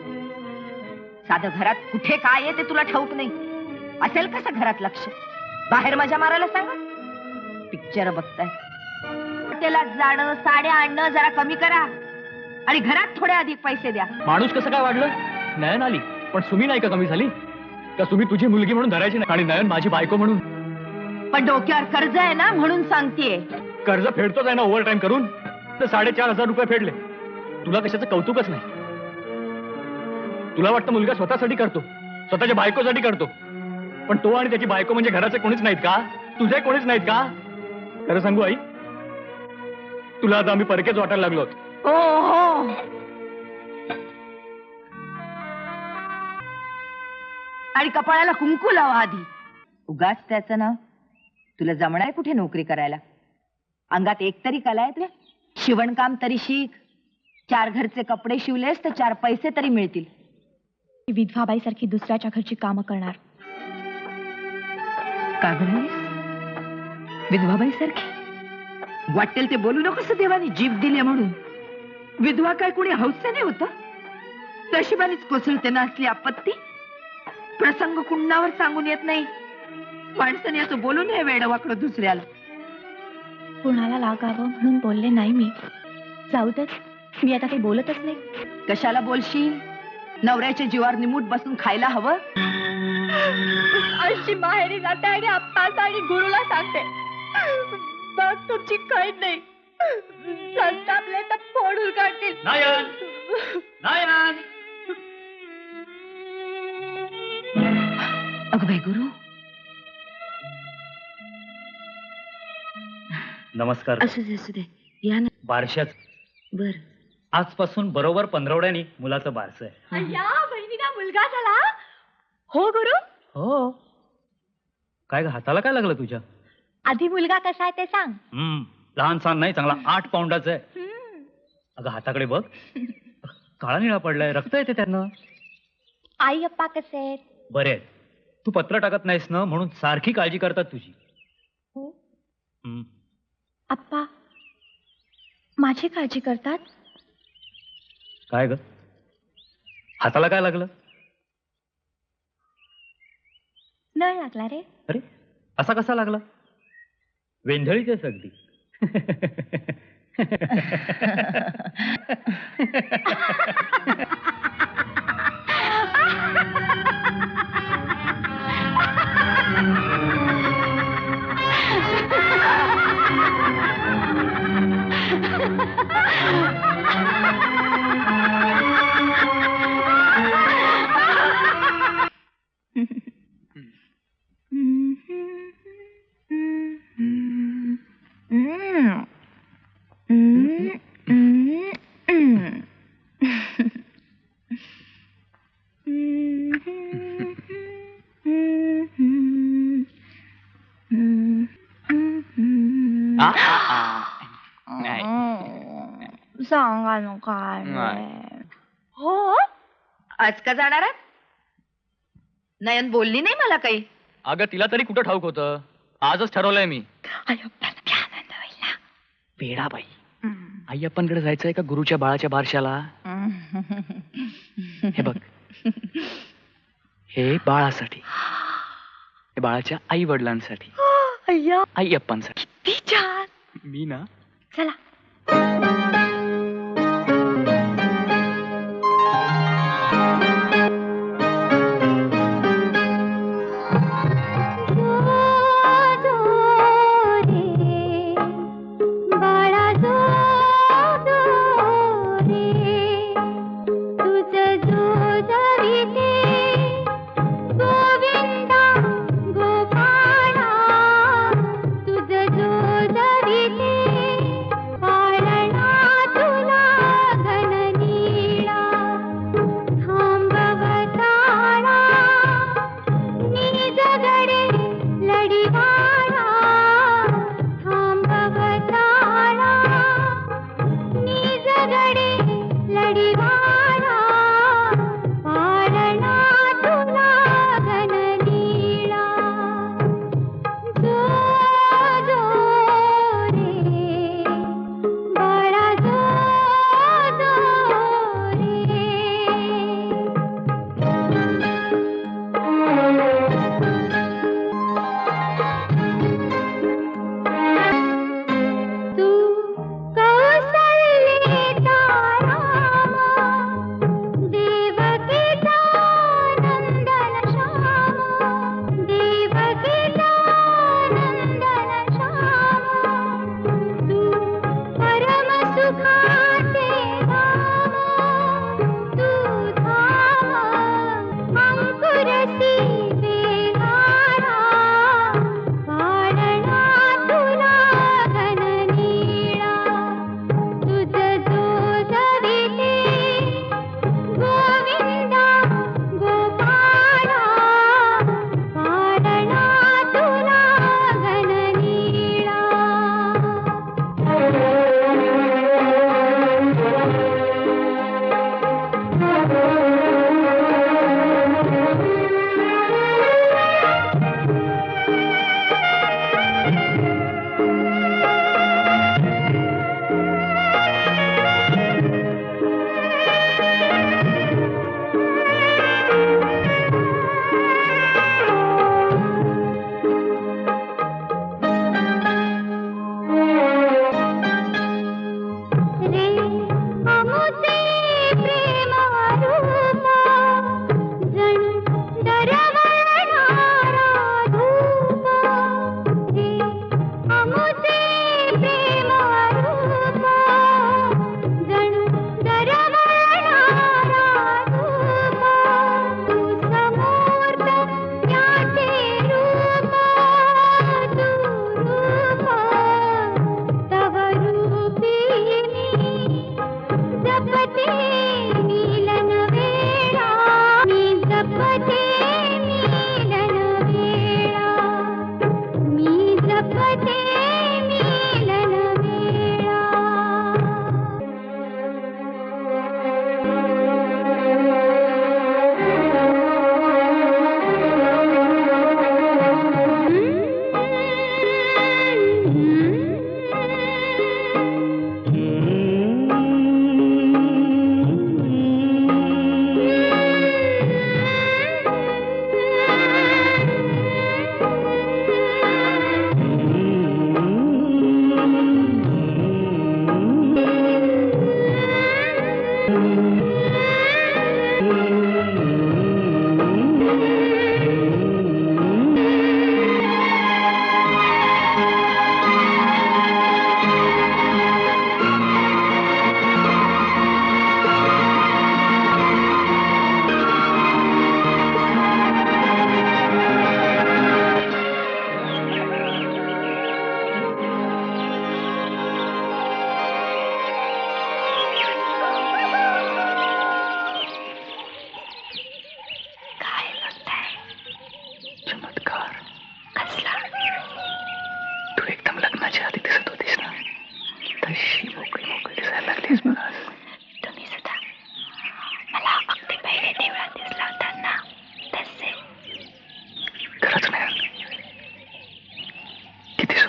साधं घरात कुठे काय आहे ते तुला ठाऊक नाही. असेल कसं घरात लक्ष? बाहेर मजा मारायला सांगा. पिक्चर बघताय. त्याला जाणं, साड्या आणणं जरा कमी करा आणि घरात थोडे अधिक पैसे द्या. माणूस कसं काय वाढलं? नयन आली, पण सुमी नाही का कमी झाली? का सुमी तुझी मुलगी म्हणून धरायची नाही आणि नयन माझी बायको म्हणून? पण डोक्यावर कर्ज आहे ना म्हणून सांगतेय. कर्ज फेडतोच आहे ना ओव्हर टाइम करून. तर 4,500 रुपये फेडले. तुला कशाचं कौतुकच नाही. तुला वाटतं मुलगा स्वतःसाठी करतो, स्वतःच्या बायकोसाठी करतो. पण तो आणि त्याची बायको म्हणजे घराचे कोणीच नाहीत का? तुझे कोणीच नाहीत का? खरं सांगू आई, तुला आता आम्ही परकेच वाटायला लागलो आहोत. हो. आणि कपाळाला कुंकू लावा आधी. उगाच त्याचं नाव. तुला जमणार कुठे नोकरी करायला? अंगात एक तरी कला आहे तुला. शिवणकाम तरी शिक. 4 घरचे कपडे शिवलेस तर 4 पैसे तरी मिळतील. विधवाबाई सारखी दुसऱ्याच्या घरची कामं करणार. का म्हणालीस? विधवाबाई सारखी? वाटेल ते बोलू नकोस. देवाने जीभ दिले म्हणून. विधवा काय कोणी हौसेने होतं? नशिबानेच कोसळते ना असली आपत्ती. प्रसंग कुणावर सांगून येत नाही. माणसाने असं बोलू नये वेडवाकडं दुसऱ्याला. कुणाला लागावं म्हणून बोलले नाही मी. जाऊ देत, मी आता काही बोलतच नाही. कशाला बोलशील? नवऱ्याच्या जीवावर निमूट बसून खायला हवं. अशी माहेरी जाते आणि आप्पाचा आणि गुरुला सांगते, मग तुमची काही नाही. संतापले तर फोडून काढतील. नयन, नयन. अगं बाई गुरु. नमस्कार. असू दे या ना. बारशाच. बर. आजपासून बरोबर 15 मुलाचं बारस आहे. या बहिणीला मुलगा झाला. हो गुरु. हो. काय ग, हाताला काय लागलं तुझ्या? आधी मुलगा कसा आहे ते सांग. लहान सहान नाही, चांगला 8 पाऊंडाचा आहे. अगं हाताकडे बघ. काळा निळा पडलाय, रक्त येते त्यानं. आई अप्पा कसे आहेत? बरे आहेत. तू पत्र टाकत नाहीस ना म्हणून सारखी काळजी करतात तुझी. अप्पा माझी काळजी करतात. काय ग, हाताला काय लागलं? नळ लागला रे. अरे असा कसा लागला? वेंधळीच अगदी. सांगा ना काय हो आज का जाणार आहात? नयन बोलली नाही मला काही. अगं तिला तरी कुठं ठाऊक होतं. आजच ठरवलंय मी. वेडाबाई, अय्यप्पांकडे जायचंय का गुरुच्या बाळाच्या बारशाला? हे बघ, हे बाळासाठी, हे बाळाच्या आई वडिलांसाठी, अय्यप्पांसाठी. छान. मी ना चला. गोपाळा तुझ जो जविते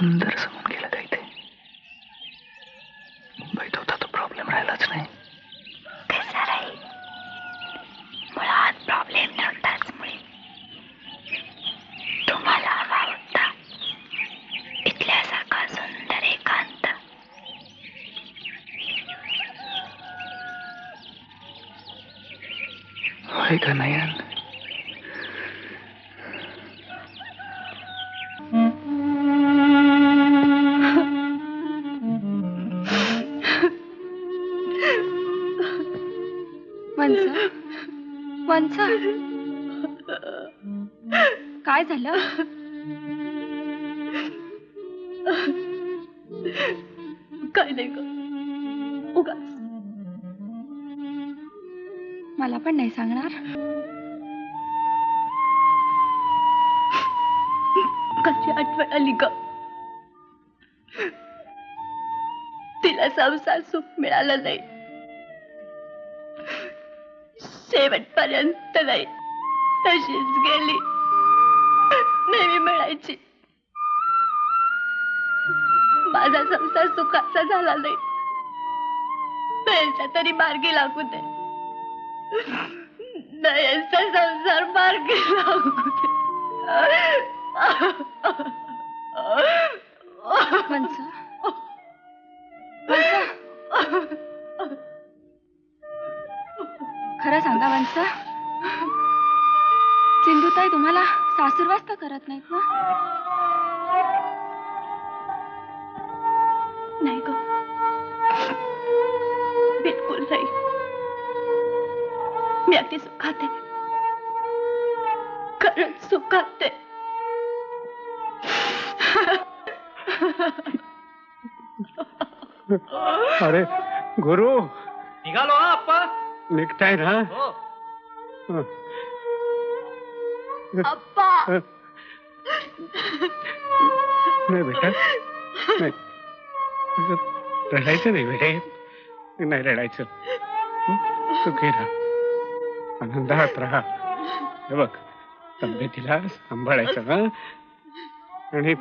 सुंदर समोर गेला काही ते. मुंबईत होता तो प्रॉब्लेम राहिलाच नाही. मुळात प्रॉब्लेम नव्हताच मुळे तुम्हाला हवा होता इथल्यासारखा सुंदर एकांत. होय का नयन? वंसा काय झालं? काय नाही ग, उगाच. मला पण नाही सांगणार? कशी आठवण आली ग. तिला संसार सुख मिळालं नाही, शेवटपर्यंत नाही. तशीच गेली. नेहमी म्हणायची माझा संसार सुखाचा झाला नाही, नयनचा तरी मार्गी लागू दे. नयनचा संसार मार्गी लागू दे. वंसा, खरं सांगा वंसा, सिंधुताई तुम्हाला सासूरवास तर करत नाहीत ना? नाही ग, बिलकुल नाही. मी अगदी सुखात आहे, खरंच सुखात आहे. अरे गुरु, निघालो हा आप्पा. निघताय ना? हो. अप्पा, नाही बेटा, नाही रडायचं नाही बेटे, नाही रडायचं. सुखी राहा, आनंदात राहा. हे बघ, तब्येतीला सांभाळायचं ना, आणि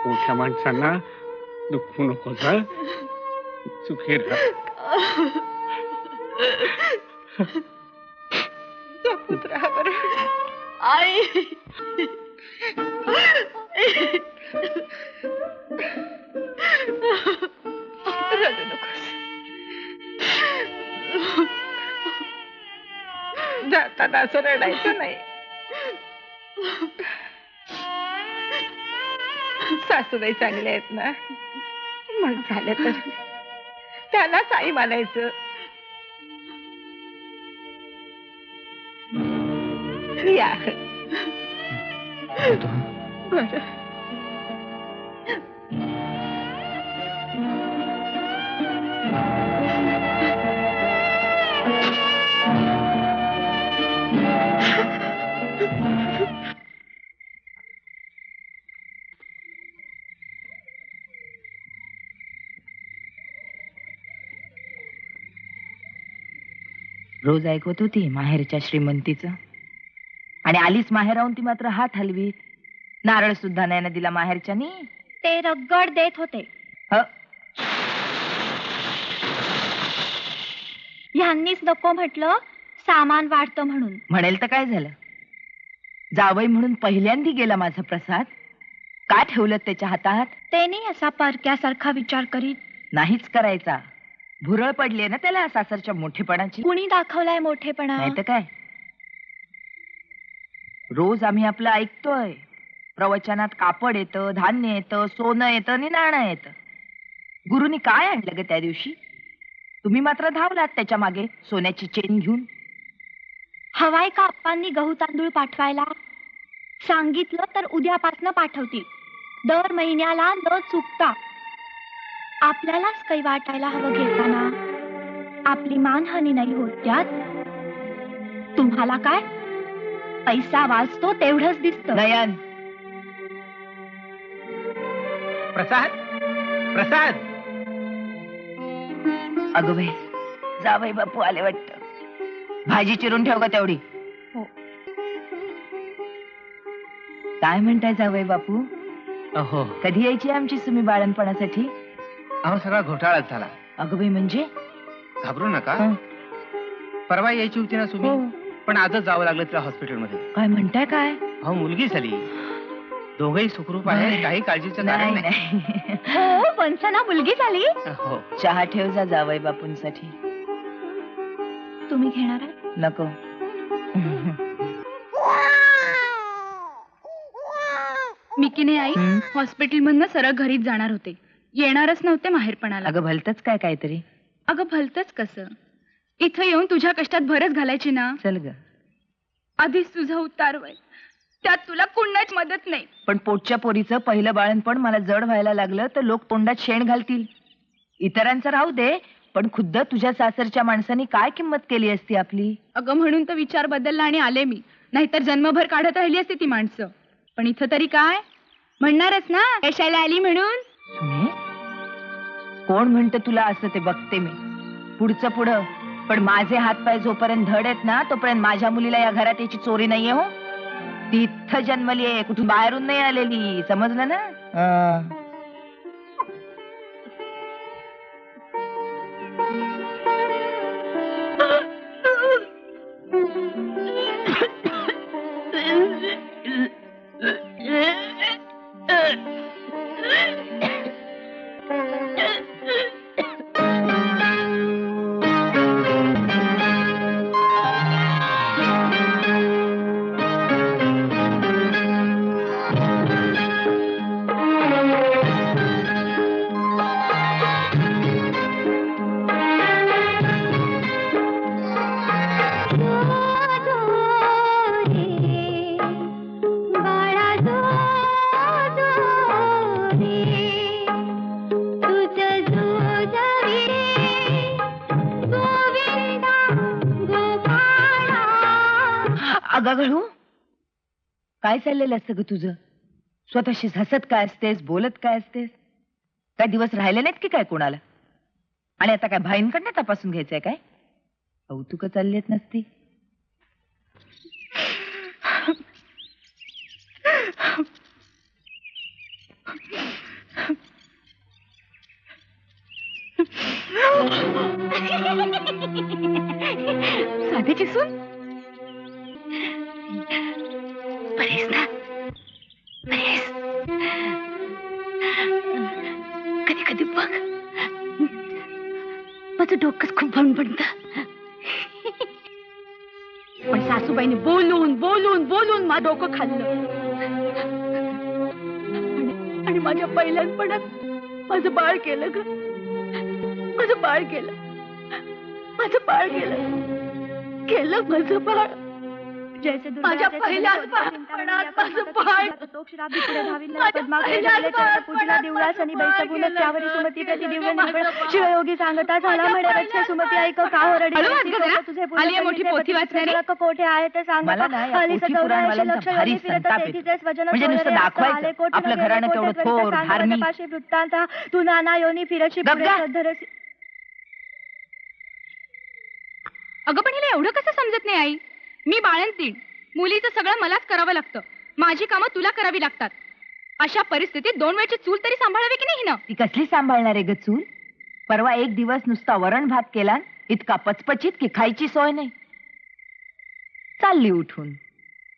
मोठ्या माणसांना दुखवू नको ना. सुखी राहा. जपून राहा बरं. आई, रडू नकोस. जाताना असं रडायचं नाही. सासूबाई चांगल्या आहेत ना, मग झालं तर त्यालाच आई मानायचं. या बरं. रोज ऐकवत होती माहेरच्या श्रीमंतीचं, आणि आलीच माहेराहून ती मात्र हात हलवीत. नारळ सुद्धा नाही ना दिला माहेरच्यानी. ते रगड देत होते. ह्यांनीच नको म्हटलं सामान वाढतं म्हणून. म्हणेल तर काय झालं, जावई म्हणून पहिल्यांदी गेला माझा प्रसाद. काय ठेवलं त्याच्या हातात? ते नाही असा परक्यासारखा विचार करीत. नाहीच करायचा. भुरळ पडली ना त्याला सासरच्या मोठेपणाची. कुणी दाखवलाय मोठेपणा? नाही तर काय. रोज आम्ही आपलं ऐकतोय, प्रवचनात कापड येतं, धान्य येतं, सोनं येतं आणि नाणं येतं. गुरुनी काय आणलं ग त्या दिवशी? तुम्ही मात्र धावलात त्याच्या मागे सोन्याची चेन घेऊन. हवाय का आप्पांनी गहू तांदूळ पाठवायला? सांगितलं तर उद्यापासनं पाठवतील. दर महिन्याला न चुकता. आपल्यालाच काही वाटायला हवं घेताना. आपली मानहानी नाही होत त्यात. तुम्हाला काय, पैसा वाचतो तेवढंच दिसतं. नयन, प्रसाद, प्रसाद. अगं बाई, जावई बापू आले वाटतं. भाजी चिरून ठेव का तेवढी? हो. काय म्हणताय जावई बापू? हो. कधी यायची आमची सुमी बाळणपणासाठी? अहो सगळा घोटाळाच झाला. अगं बाई म्हणजे? घाबरू नका. परवा यायची होती ना सुमी, पण आजच जावं लागलं तिला हॉस्पिटलमध्ये. काय म्हणताय काय? अहो मुलगी झाली, दोघही सुखरूप आहे, काही काळजीचं कारण नाही. हो पंचाना मुलगी झाली. हो. चहा ठेव जा जावई बापूंसाठी. तुम्ही घेणार आहे? नको. मी की नाही आई हॉस्पिटल मधनं सरळ घरीच जाणार होते, येणारच नव्हते माहेरपणाला. अगं भलतच काय काहीतरी. अगं भलतच कसं, इथं येऊन तुझ्या कष्टात भरच घालायची ना. चल ग. आधीच तुझं उतार वय, त्यात तुला कुणाच मदत नाही. पण पोटच्या पोरीचं पहिलं बाळणपण मला जड व्हायला लागलं तर लोक तोंडात शेण घालतील. इतरांचं राहू दे, पण खुद्द तुझ्या सासरच्या माणसांनी काय किंमत केली असती आपली? अगं म्हणून तर विचार बदलला आणि आले मी, नाहीतर जन्मभर काढत राहिली असती ती माणसं. पण इथं तरी काय म्हणणारच ना, यशाला आली म्हणून. सुने, कोण म्हणतं तुला असं ते बघते मी. पुढचं पुढं, पण माझे हातपाय जोपर्यंत धड आहेत ना तोपर्यंत माझ्या मुलीला या घरात याची चोरी नाहीये. हो, ती इथं जन्मली आहे, कुठून बाहेरून नाही आलेली. समजलं ना? अगं काय चाललेलं असतं ग तुझं? स्वतःशीच हसत काय असतेस, बोलत काय असतेस? काय दिवस राहिले नाहीत की काय कोणाला? आणि आता काय भाईंकडनं तपासून घ्यायचंय काय? कौतुक चालली आहेत नसती. साधीची सून बरेच ना, बरेच. कधी कधी बघ माझं डोकंच खूप भणभणत. पण सासूबाईने बोलून बोलून बोलून माझं डोकं खाल्लं आणि माझ्या पहिल्यापणात माझं बाळ केलं ग. माझं बाळ केलं, माझं बाळ केलं, केलं माझं बाळ. माझ्या पहिल्याच बाळपणात माझं बाळ. शिवयोगी सांगता झाला म्हणे सुमती ऐक का आली मोठी पोथी वाचणारी. कोठे आहे ते सांग. मला ना या पोथी पुराणवाल्यांचा भारी संताप येतो. म्हणजे नुसतं दाखवायचं आपलं घराणं केवढं थोर धार्मिक. वृत्तांत तू नाना योनी फिरशी. अगं पण हिला एवढं कसं समजत नाही आई? मी बाळंतीण, मुलीचं सगळं मलाच करावं लागतं, माझी कामं तुला करावी लागतात. अशा परिस्थितीत 2 वेळची चूल तरी सांभाळावी की नाही ना? ती कसली सांभाळणार आहे ग चूल? परवा एक दिवस नुसता वरण भात केला, इतका पचपचित की खायची सोय नाही. चालली उठून.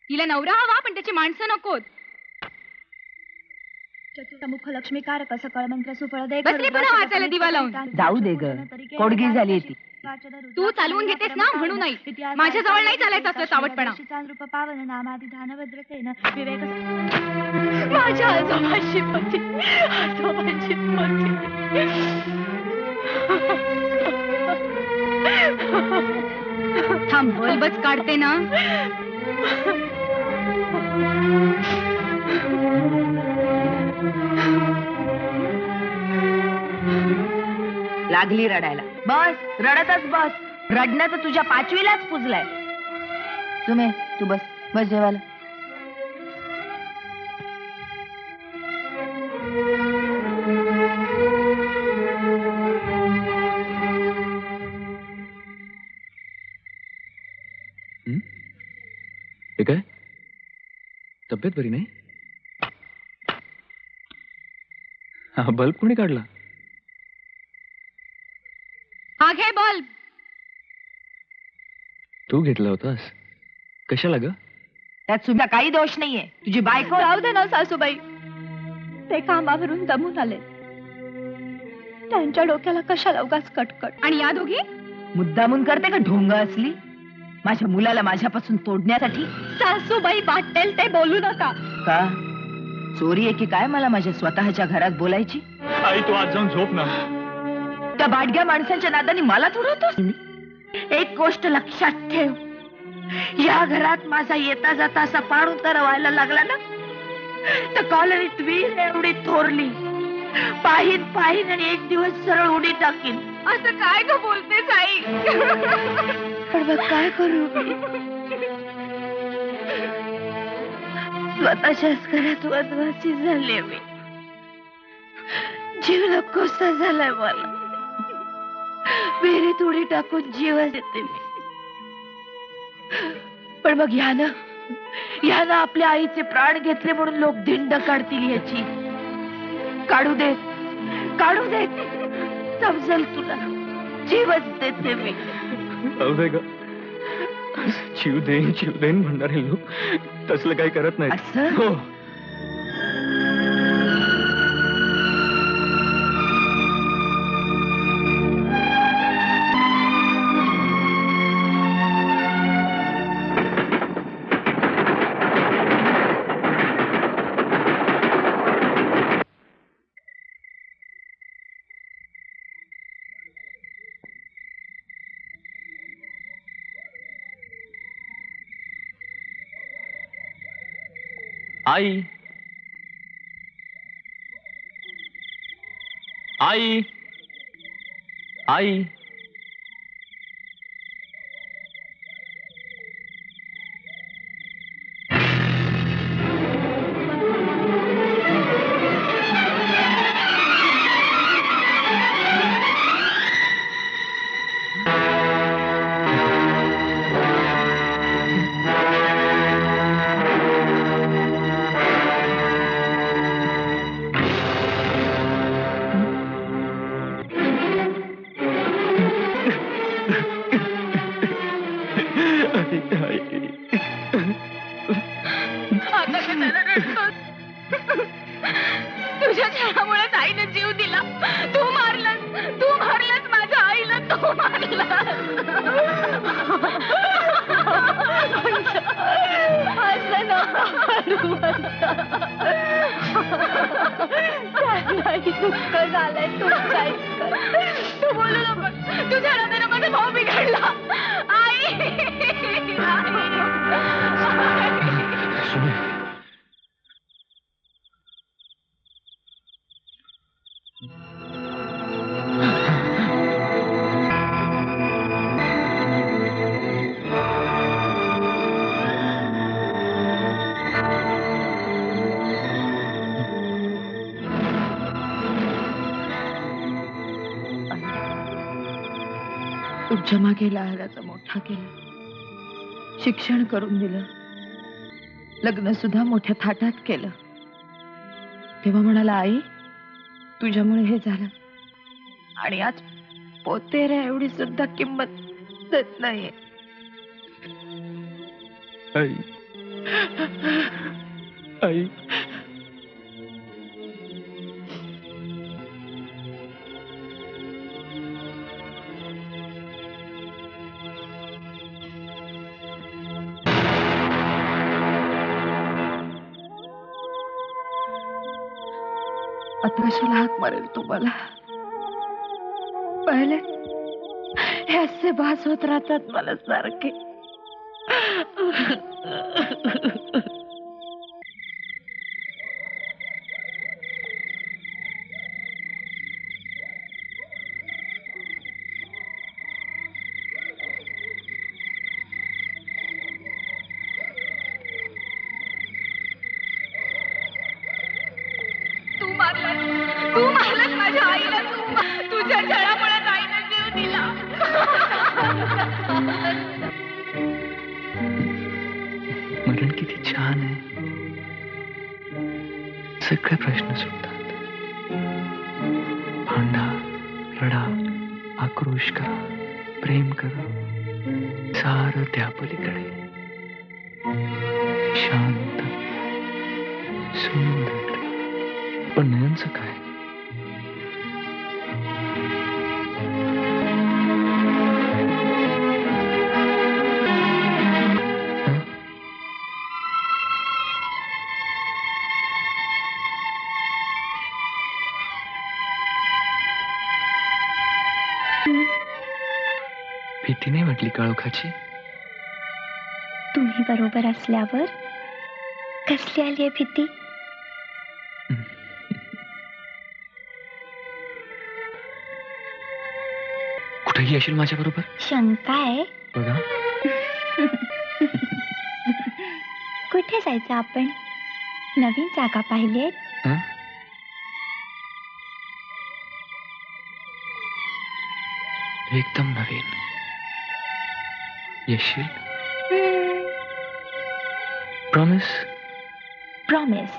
तिला नवरा हवा पण त्याची माणसं नकोत. मुख लक्ष्मीकारक सकळ मंत्र सुफळ दे. बसली पुन्हा वाचायला दिवा लावून. जाऊ दे ग, कोडगी झाली ती. तू चालवून घेतेस ना म्हणून नाही. माझ्या जवळ नाही चालायचं असलं चावटपणा. रूप पावन नामाधिधान भद्रसेन विवेक. माझ्या आजोबाची पती, आजोबाची पती. थांब, बल्बच काढते ना. लागली रडायला. बस, रडतच बस. रडणं तर तुझ्या 5वीलाच पुजलाय. सुमे, तू बस, बस जेवायला. ठीक आहे, तब्येत बरी नाही? हा बल्ब कोणी काढला? हा घे बल्ब. तू घेतला होतास? कशाला ग? त्यात सुद्धा काही दोष नाहीये. तुझी बायको. राहू दे ना सासूबाई, ते कामावरून दमून आले, त्यांच्या डोक्याला कशाला उगाच कटकट. आणि या दोघी मुद्दामून करते का ढोंग असली माझ्या मुलाला माझ्यापासून तोडण्यासाठी? सासूबाई वाटेल ते बोलू नका. का चोरी आहे की काय मला माझ्या स्वतःच्या घरात बोलायची? आई तू आज जाऊन झोप ना. त्या बाडग्या माणसांच्या नादाने मला तुडवतोस? एक गोष्ट लक्षात ठेव, या घरात माझा येता जाता असा पाण उतारा व्हायला लागला ना तर कॉलनीत वीर एवढी थोरली पाहिन आणि एक दिवस सरळ उडी टाकीन. असं काय ग बोलतेस आई? पण मग काय करू? स्वतःच्याच घरात वनवासी झाले मी. जीव नकोसा झालाय मला. विहिरीत उडी टाकून जीव देते मी. पण मग यानं आपल्या आईचे प्राण घेतले म्हणून लोक धिंड काढतील याची. काढू देत समजेल तुला. जीवच देते मी. जीव देईन म्हणणारे लोक तसलं काही करत नाही. असं? हो. आई आई आई तुझ्या छळामुळेच आईने जीव दिला. तू मारलंस माझ्या आईला. तू मारलंस. असं नको दुःख झालंय तुमच्या इतकं. तू बोलू नको. तुझ्या हृदयानं माझा भाऊ बिघडला. आई तुमच्या मागे लहानाचा मोठा केला. शिक्षण करून दिलं. लग्न सुद्धा मोठ्या थाटात केलं. तेव्हा म्हणाला आई तुझ्यामुळे हे झालं. आणि आज पोतेऱ्या एवढी सुद्धा किंमत देत नाहीये. आई आई आता कशाला हाक मारेल तुम्हाला? पहिले हे असे भास होत राहतात मला सारखे. तू मारलंस माझ्या आईला. तुझ्या छळामुळे आईने जीव दिला. मरण किती छान आहे. सगळे प्रश्न सुटतात. भांडा, रडा, आक्रोश करा, प्रेम करा, सारं त्या पलीकडे शांत, सुंदर. पण नयनचं काय? भीती नाही वाटली काळोखाची? तुम्ही बरोबर असल्यावर कसली आली आहे भीती? कुठेही येशील माझ्या बरोबर? शंका आहे बघा. कुठे जायचं आपण? नवीन जागा पाहिलीत? एकदम नवीन. येशील? प्रॉमिस? प्रॉमिस.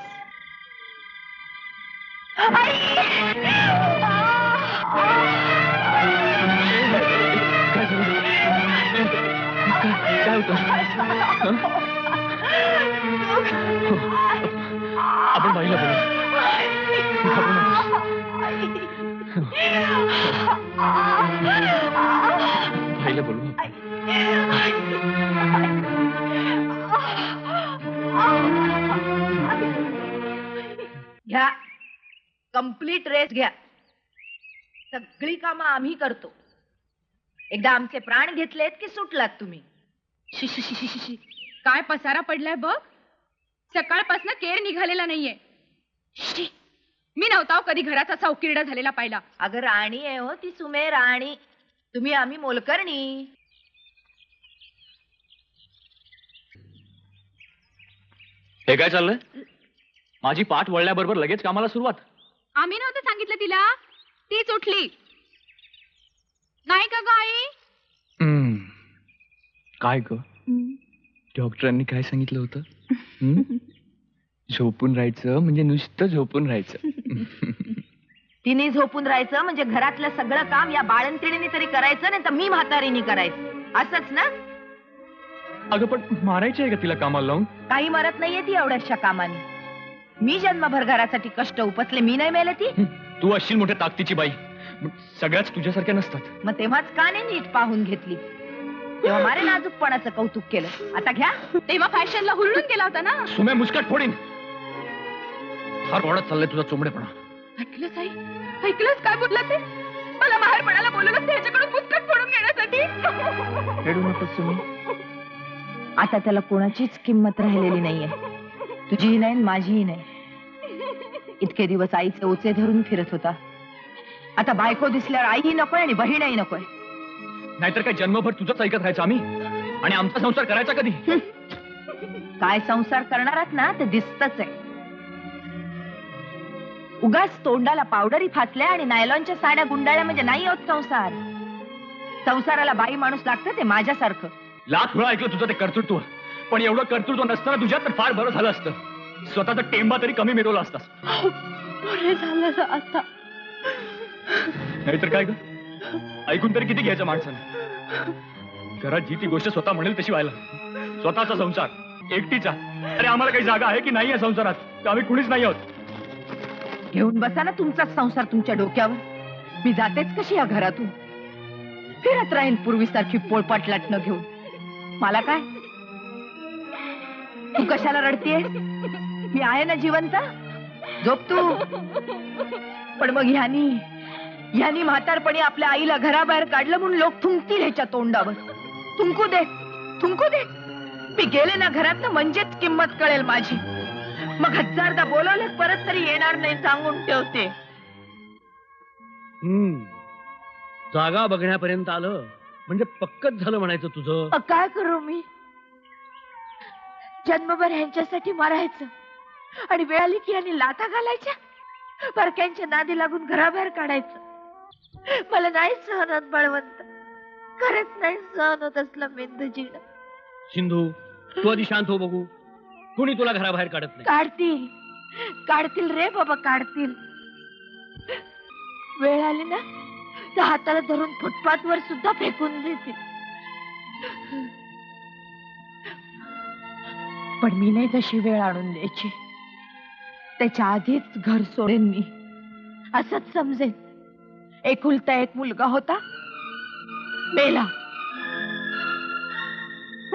काय होतं? आपण बाईला बोलू. बाईला बोलू. घ्या, कंप्लीट रेस्ट घ्या. सगळी कामं आम्ही करतो. एकदा आमचे प्राण घेतलेत की सुटलात तुम्ही. शिशी काय पसारा पडलाय बघ. सकाळपासून केर निघालेला नाहीये. मी नव्हता कधी घराचा चौकिरडा झालेला पाहिला. अगं राणी आहे हो ती, सुमे राणी. तुम्ही आम्ही मोलकरणी. हे काय चाललंय? माझी पाठ वळल्याबरोबर लगेच कामाला सुरुवात. आम्ही नव्हतं सांगितलं तिला, तीच उठली नाही का ग आई? काय ग? डॉक्टरांनी काय सांगितलं होतं? झोपून राहायचं म्हणजे नुसतं झोपून राहायचं. तिने झोपून राहायचं म्हणजे घरातलं सगळं काम या बाळंतिणीने तरी करायचं, नाही तर मी म्हातारीने करायचं. असंच ना? अगं पण मारायची आहे का तिला कामाला लावून? काही मरत नाहीये ती एवढ्याशा कामाने. मी जन्मभर घरासाठी कष्ट उपसले, मी नाही मेले ती. तू असशील मोठ्या ताकदीची बाई, सगळ्याच तुझ्यासारख्या नसतात. मग तेव्हाच का नाही नीट पाहून घेतली? तेव्हा मारे नाजूकपणाचं कौतुक केलं. आता घ्या. तेव्हा फॅशनला हुरळून गेला होता ना. सुमे मुस्कट फोडीन. फार वाढत चाललंय तुझा चोमडेपणा. ऐकलंच आई? ऐकलंच काय बोलला ते? मला माहेरपणाला बोलवलं त्याच्याकडून मुस्कट फोडून घेण्यासाठी. रडू नकोस सुमे. आता त्याला कोणाचीच किंमत राहिलेली नाहीये. तुझीही नाही माझीही नाही. इतके दिवस आईचे ओचे धरून फिरत होता. आता बायको दिसल्यावर आईही नकोय आणि बहीणही नकोय. नाहीतर काय जन्मभर तुझंच ऐकत राहायचं आम्ही, आणि आमचा संसार करायचा कधी? काय संसार करणारात ना ते दिसतच आहे. उगाच तोंडाला पावडरी फासल्या आणि नायलॉनच्या साड्या गुंडाळल्या म्हणजे नाही होत संसार. संसाराला बाई माणूस लागतं, ते माझ्यासारखं. लाख वेळा ऐकलं तुझं ते कर्तृत्व, पण एवढं कर्तृत्व नसताना तुझ्यात तर फार बरं झालं असतं. स्वतःचा टेंबा तरी कमी मिळवला असतास. बरं झालं आता. नाहीतर काय ग, ऐकून तरी किती घ्यायचं माणसानं. घरात जी ती गोष्ट स्वतः म्हणेल तशी व्हायला. स्वतःचा संसार, एकटीचा. अरे आम्हाला काही जागा आहे की नाही या संसारात? आम्ही कुणीच नाही आहोत. घेऊन बसा ना तुमचाच संसार तुमच्या डोक्यावर. मी जातेच कशी या घरातून? फिरत राहील पूर्वीसारखी पोळपाट लाटणं घेऊन. मला काय? तू कशाला रडतीये? मी आहे ना जिवंत. झोप तू. पण मग ह्यानी म्हातारपणी आपल्या आईला घराबाहेर काढलं म्हणून लोक थुंकतील ह्याच्या तोंडावर. थुंकू दे, थुंकू दे. मी गेले ना घरात ना म्हणजेच किंमत कळेल माझी. मग हजारदा बोलवलं परत तरी येणार नाही सांगून ठेवते. जागा बघण्यापर्यंत आलं म्हणजे पक्कच झालं म्हणायचं तुझं. काय करू मी? जन्मभर ह्यांच्यासाठी मरायचं आणि वेळ आली की यांनी लाथा घालायच्या, परक्यांच्या नादी लागून घराबाहेर काढायचं. मला नाही सहन होत बळवंत. खरंच नाही सहन होत असलं मेंद जीण. सिंधू तू आधी शांत हो बघू. कुणी तुला घराबाहेर काढत नाही. काढतील रे बाबा, काढतील. वेळ आली ना तर हाताला धरून फुटपाथ वर सुद्धा फेकून देते. पण मी नाही तशी वेळ आणून द्यायची. त्याच्या आधीच घर सोडेन मी, असंच समजेन. एकुलता एक मुलगा होता, मेला.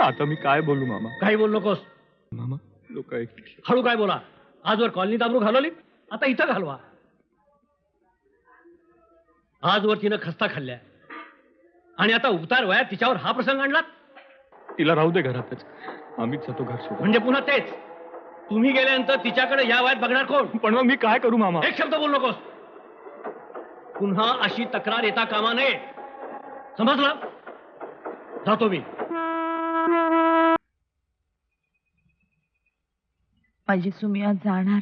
आता मी काय बोलू मामा? काही बोल नकोस. मामा लोक हळू काय बोला. आजवर कॉलनी दाबरू घालवली, आता इथं घालवा. आजवर तिनं खस्ता खाल्ल्या आणि आता उतार वयात तिच्यावर हा प्रसंग आणला. तिला राहू दे घरातच, आम्हीच जातो घर सोडून. म्हणजे पुन्हा तेच, तुम्ही गेल्यानंतर तिच्याकडे या वयात बघणार कोण? पण मग मी काय करू मामा? एक शब्द बोल नकोस. पुन्हा अशी तक्रार येता कामा नये, समजलं? जातो मी. माझी सुमी आज जाणार.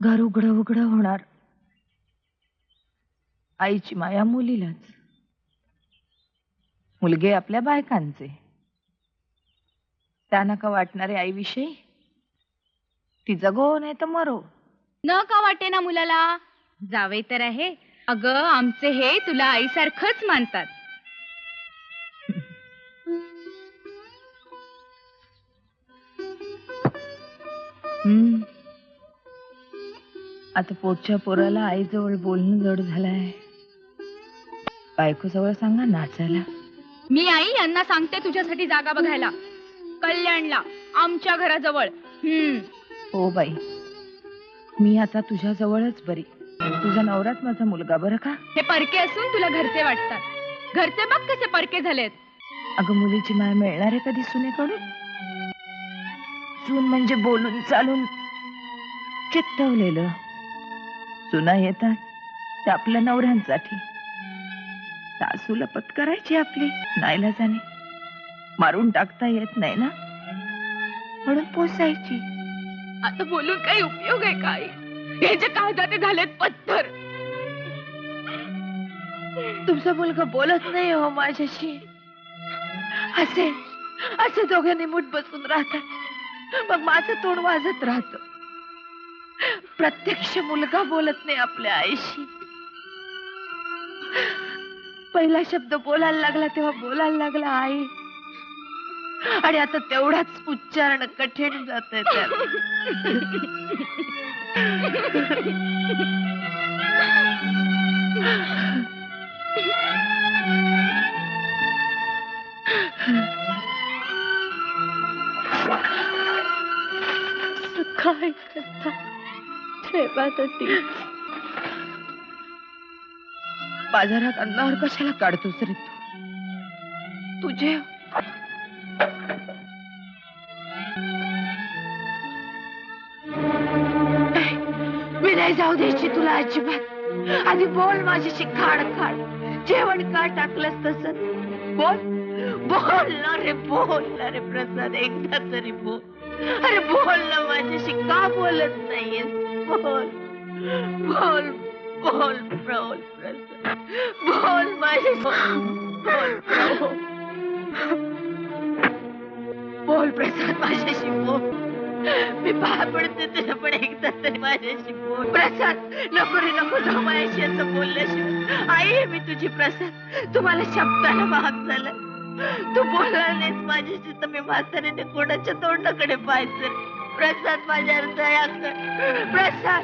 घर उघड उघड होणार. आईची माया मुलीलाच. मुलगे आपल्या बायकांचे. त्यांना का वाटणारे आईविषयी? ती जगो नाही तर मरो. न का वाटे ना मुलाला? जावे तर आहे. अगं आमचे हे तुला आईसारखंच मानतात. आता पोटच्या पोराला आईजवळ बोलणं जड झालंय. बायकोजवळ सांगा नाचायला. मी आई यांना सांगते तुझ्यासाठी जागा बघायला, कल्याणला, आमच्या घराजवळ. हो बाई, मी आता तुझ्या जवळच बरी. तुझा नवराच माझा मुलगा बरं का? हे परके असून तुला घरचे वाटतात. घरचे बघ कसे परके झालेत. अगं मुलीची माय मिळणार आहे कधी सुनेकडून? सून म्हणजे बोलून चालून चित्तवलेलं. सुना येतात ते आपल्या नवऱ्यांसाठी. सासूला पत्करायची आपली नाईलाजाने. मारून टाकता येत नाही ना, म्हणून पोसायची. आता बोलून काही उपयोग आहे काय? याचे काळजाते झालेत पत्थर. तुमचा मुलगा बोलत नाही हो माझ्याशी. असे असे दोघांनी मूठ बसून राहतात. मग माझं तोंड वाजत राहत. प्रत्यक्ष मुलगा बोलत नाही आपल्या आईशी. पहिला शब्द बोलायला लागला तेव्हा बोलायला लागला आई, आणि आता तेवढाच उच्चारण कठीण जात आहे त्याला. काय करता ठेवात होती. बाजारात अन्नावर कशाला काढतोस रे तू? तुझे मी नाही जाऊ द्यायची तुला अजिबात. आधी बोल माझ्याशी खाड खाड. जेवण का टाकलंस तसं? बोल बोल ना रे, बोल ना रे प्रसाद, एकदा तरी बोल. अरे बोल ना माझ्याशी, का बोलत नाहीयेस? बोल बोल बोल बोल प्रसाद, बोल माझ्याशी. बोल बोल प्रसाद, माझ्याशी बोल. मी पाया पडते तुला, पण एकदा तरी माझ्याशी बोल. प्रसाद नको रे नको जाऊ माझ्याशी असं बोलल्याशिवाय. आई आहे मी तुझी प्रसाद. तुम्हाला शब्दाला भाग झाला. तू बोलला नाहीस माझ्याशी तर मी म्हातारीने कोणाच्या तोंडाकडे पाहायचं? प्रसाद माझ्यावर दया कर प्रसाद.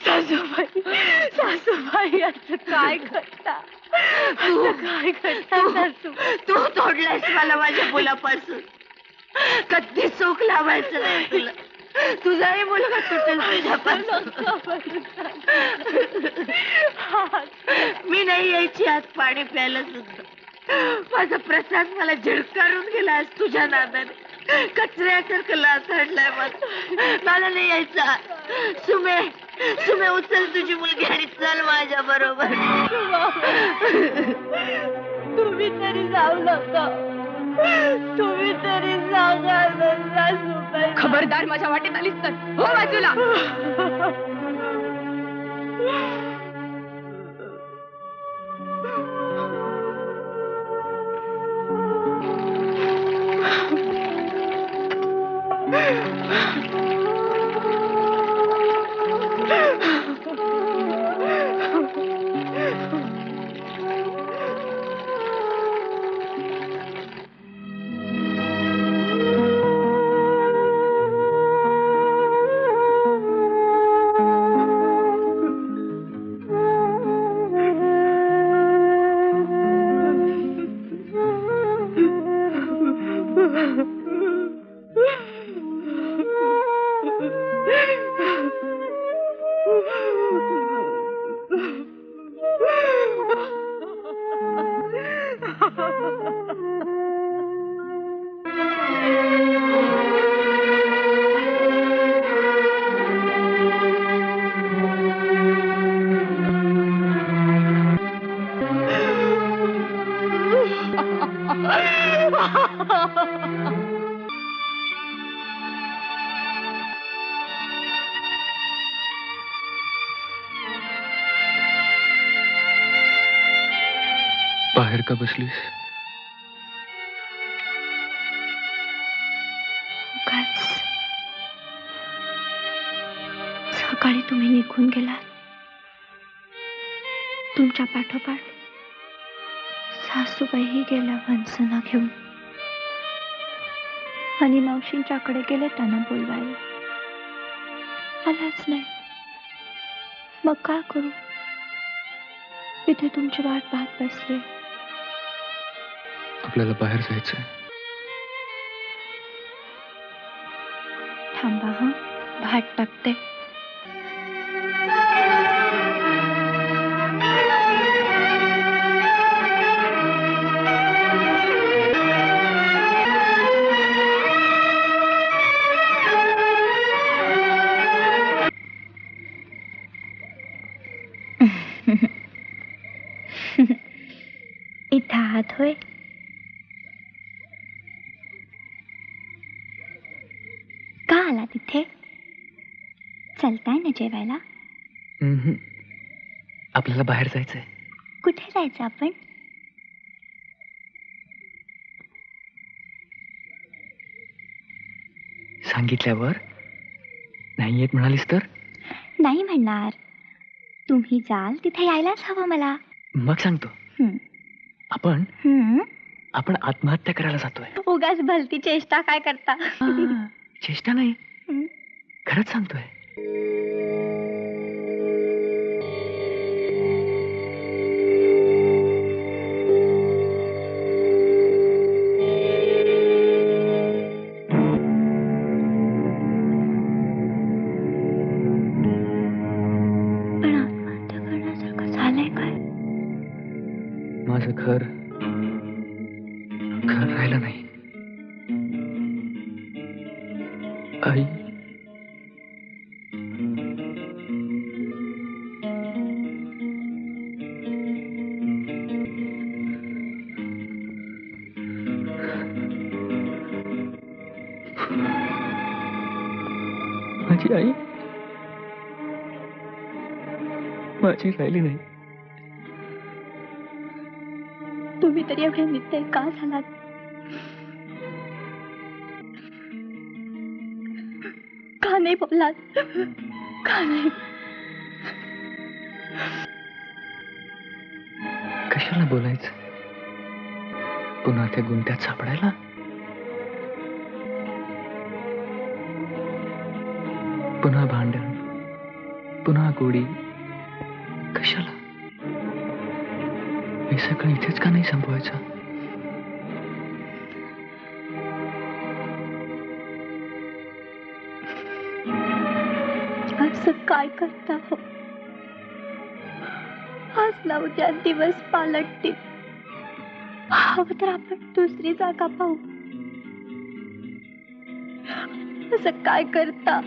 सासूबाई, सासूबाई असं काय करता? असं काय करता सासू? तू तोडलायस मला माझ्या मुलापासून. कधी सुख लावायचं नाही तुला. तुझाही मुलगा तुटेल तुझ्यापासून. मी नाही यायची आज पाणी प्यायला सुद्धा. माझा प्रसाद मला झिडकारून गेला तुझ्या नादाने. कचऱ्यासारखं लाथडलाय मला नाही यायचा. सुमे सुमे उचल तुझी मुलगी आणि चल माझ्या बरोबर. तुम्ही तरी जाऊ नका. तुम्ही तरी सांगा सासूबाई. खबरदार माझ्या वाटेत आलीस तर हो बाजूला. बाहेर का बसलीस? सकाळी तुम्ही निघून गेलात. तुमच्या पाठोपाठ सासूबाईही गेल्या वंसना घेऊन. आणि मावशींच्याकडे गेले त्यांना बोलवायला. आलाच नाही. मग काय करू? इथे तुमची वाट पाहत बसले. आपल्याला बाहेर जायचंय. थांबा हा, भात टाकते. इथं आत होय. का आला तिथे? चलताय ना जेवायला? आपल्याला बाहेर जायचंय. कुठे जायचं आपण? सांगितल्यावर नाही येत म्हणालीस तर? नाही म्हणणार. तुम्ही जाल तिथे यायलाच हवं मला. मग सांगतो. आपण आपण आत्महत्या करायला जातोय. उगाच भलती चेष्टा काय करता? चेष्टा नाही, खरंच सांगतोय. पण आत्महत्या करण्यासारखं झालंय काय? माझं घर राहिलं नाही. आई, माझी आई माझी राहिली नाही. तुम्ही तरी एवढे नित्य का झालात? का नाही बोललात? का नाही? कशाला बोलायचं? पुन्हा त्या गुंत्यात सापडायला? पुन्हा भांडण, पुन्हा गोडी. कशाला? हे सगळं इथेच का नाही संपवायचं? असं काय करता हो? आज ना उद्या दिवस पालटतील. हवं तर आपण दुसरी जागा पाहू. असं काय करता?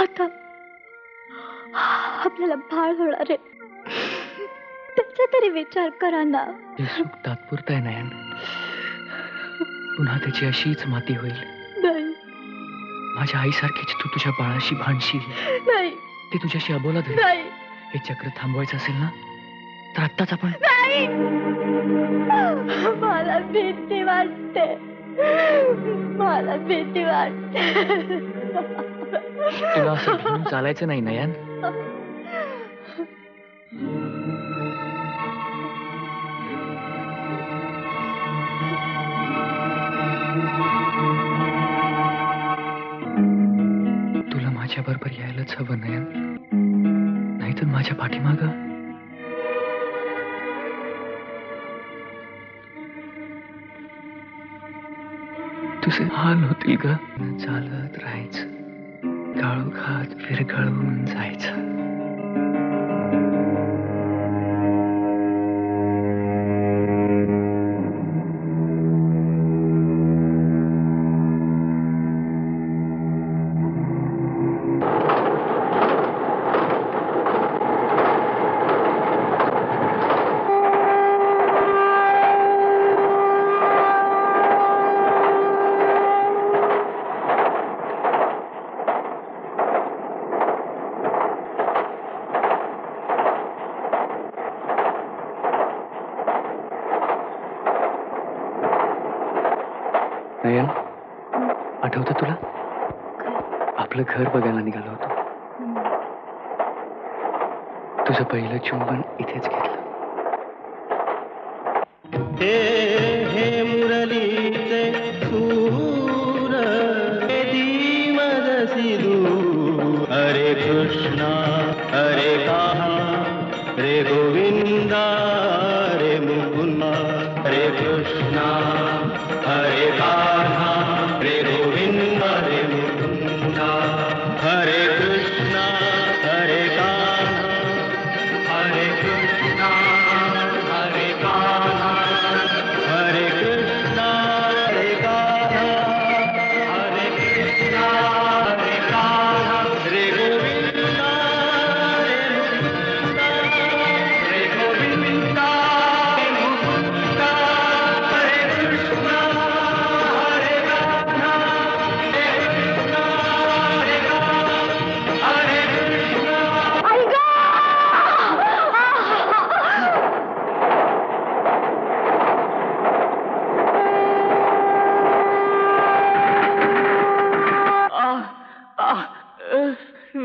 आता आपल्याला बाळ होणार आहे. त्याचा तरी विचार करा ना. हे सुख तात्पुरतं आहे नयन. पुन्हा त्याची अशीच माती होईल. नाही, माझ्या आईसारखीच तू तुझ्या बाळाशी भांडशील. नाही, ते तुझ्याशी अबोला धरेल. नाही. हे चक्र थांबवायचं असेल ना तर आत्ताच आपण. नाही, मला भीती वाटते. मला भीती वाटते. तुला असं घेऊन चालायचं नाही नयन. तुला माझ्या बरोबर यायलाच हवं नयन. नाहीतर माझ्या पाठीमाग. तुझे हाल होतील ग. चालत राहायचं, काळोखात विरघळून जायचं. नयन, आठवतं तुला आपलं घर बघायला निघालो होतो. तुझं पहिलं चुंबन इथेच घेतलं. हे मुरलीचे सूर धीमदसी दूर. हरे कृष्णा हरे कान्हा रे गोविंदा रे मुकुंदा. हरे कृष्णा हरे कान्हा रे गोविंदा रे मुकुंदा. हरे कृष्णा हरे कान्हा हरे कृष्णा हरे कान्हा हरे कृष्णा हरे कान्हा हरे कृष्णा हरे कान्हा रे गोविंदा रे मुकुंदा रे गोविंदा रे मुकुंदा. हरे कृष्णा हरे कान्हा रे कृष्णा हरे कान्हा हरे कृष्णा.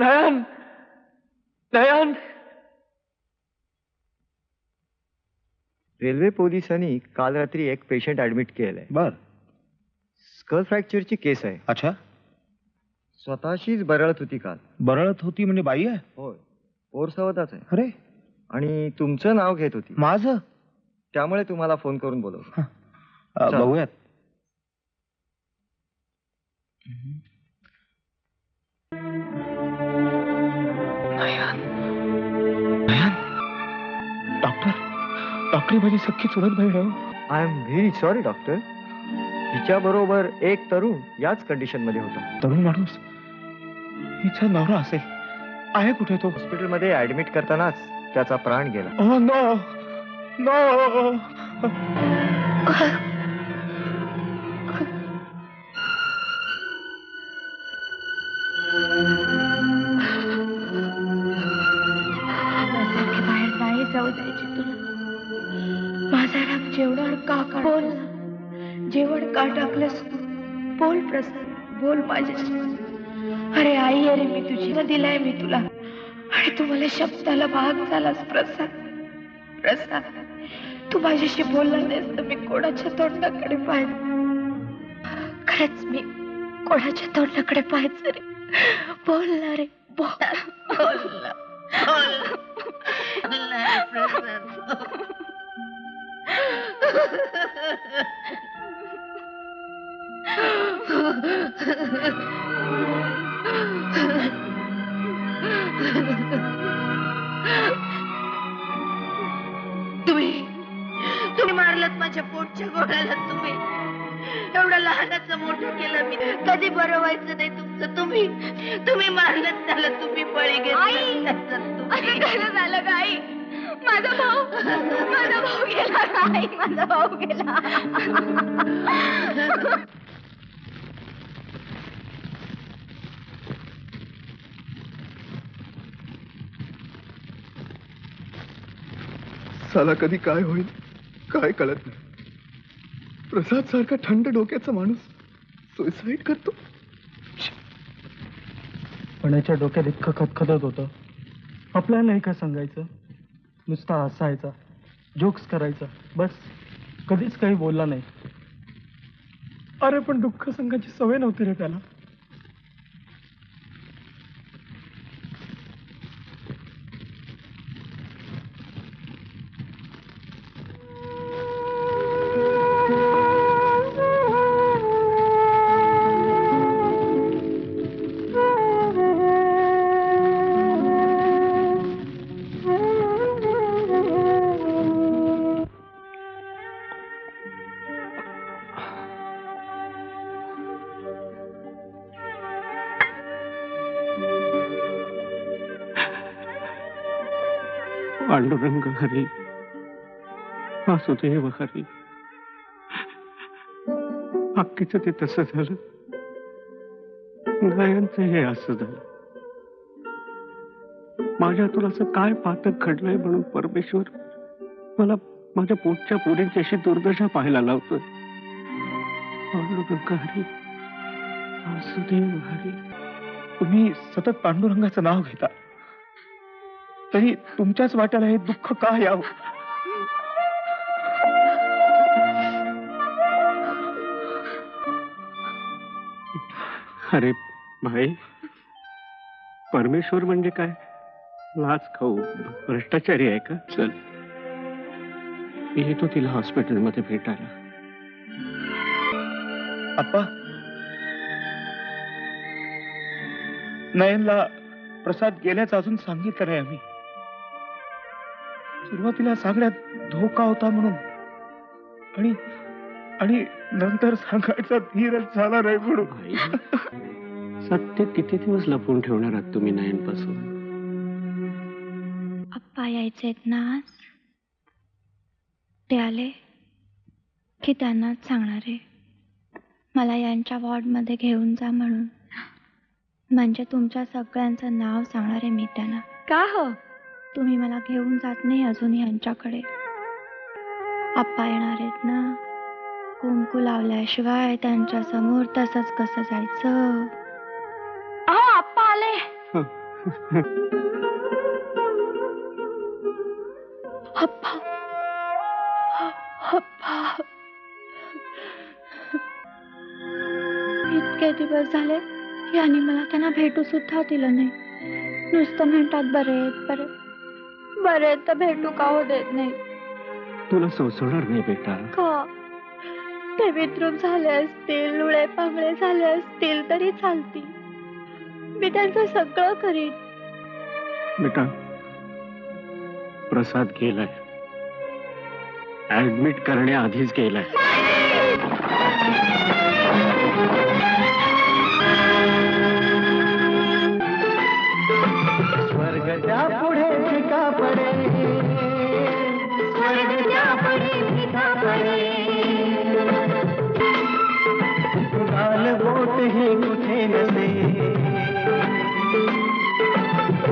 नयन, नयन. रेल्वे पोलिसांनी काल रात्री एक पेशंट ऍडमिट केलंय. बर. स्कल फ्रॅक्चरची केस आहे. अच्छा. स्वतःशीच बरळत होती काल. बरळत होती म्हणजे बाई आहे? होय, पोरसवताच आहे. अरे. आणि तुमचं नाव घेत होती. माझं? त्यामुळे तुम्हाला फोन करून बोलवलं. बघूयात. डॉक्टर माझी सख्खी चुलत बहीण आहे. I am very sorry doctor. हिच्या बरोबर एक तरुण याच कंडिशन मध्ये होता. तरुण माणूस? हिचा नवरा असेल. आहे कुठे तो? हॉस्पिटलमध्ये ऍडमिट करतानाच त्याचा प्राण गेला. No no. बाहेर नाही जाऊ द्यायची तुला. माझा राग जेवणावर का काढ? बोल ना. जेवण का टाकलंस तू? बोल प्रसाद, बोल माझ्याशी. अरे आई, अरे मी तुझी ना दिलाय मी तुला, आणि तू मला शब्दाला भाग झालास प्रसाद. प्रसाद, तू माझ्याशी बोलला नाहीस तर मी कोणाच्या तोंडाकडे पाहायचं? खरंच मी कोणाच्या तोंडाकडे पाहायचं रे? बोल ना रे, बोल ना. तुम्ही मारलात माझ्या पोटच्या गोळ्याला. तुम्ही एवढं लहानाचं मोठं केलं मी. कधी बरं व्हायचं नाही तुमचं. तुम्ही मारलात त्याला. तुम्ही बळी घेतला. असं झालं झालं का आई? माझा भाऊ गेला आई. माझा भाऊ गेला. साला कधी काय होईल काय कळत नाही. प्रसाद सारखा थंड डोक्याचा माणूस सुसाईड करतो. पण याच्या डोक्यात इतकं खतखतत होतं. आपल्याला नाही का सांगायचं, नुसता हसायचा, जोक्स करायचा, बस. कधीच काही बोलला नाही. अरे पण दुःख संघाची सवय नव्हती रे त्याला. पांडुरंग हरी, वासुदेव हरी. अक्कीच ते तसं झालं, नयनचं हे असं झालं. माझ्या तुला असं काय पातक घडलंय म्हणून परमेश्वर मला माझ्या पोटच्या पोरींची अशी दुर्दशा पाहायला लावतोय. पांडुरंग हरी, वासुदेव हरी. तुम्ही सतत पांडुरंगाचं नाव घेता, तरी तुमच्याच वाट्याला हे दुःख का यावं? अरे भाई, परमेश्वर म्हणजे काय? लाच खाऊ भ्रष्टाचारी आहे का? चल, मी येतो तिला हॉस्पिटलमध्ये भेटायला. आप्पा, नयनला प्रसाद गेल्याचं अजून सांगितलं नाही आम्ही. सुरुवातीला सांगण्यात धोका होता म्हणून, आणि आणि नंतर सांगायचा धीरच झाला नाही म्हणून. सत्य किती दिवस लपवून ठेवणार आहात तुम्ही नयनपासून? आप्पा यायचेत ना आज, ते आले की त्यांनाच सांगणार आहे मला यांच्या वॉर्डमध्ये घेऊन जा म्हणून. म्हणजे तुमच्या सगळ्यांचं नाव सांगणार आहे मी त्यांना. का हो? तुम्ही मला घेऊन जात नाही अजून यांच्याकडे. आप्पा येणार आहेत ना, कुंकू लावल्याशिवाय त्यांच्या समोर तसंच कसं जायचं? अहो आप्पा आले. आप्पा, आप्पा, इतके दिवस झाले यांनी मला त्यांना भेटू सुद्धा दिलं नाही. नुसतं म्हणतात बरे बरे बरे, तर भेटू का हो देत नाही. तुला सोसवणार नाही बेटा. का? ते विद्रूप झाले असतील, लुळे पांगळे झाले असतील तरी चालतील, मी त्यांचं सगळं करीन. बेटा, प्रसाद गेलाय, ऍडमिट करण्याआधीच गेलाय. स्वर्गच्या पुढे फिका पडे, स्वर्गच्या पुढे फिका पडे, गाल बोट ही कुठे नसे,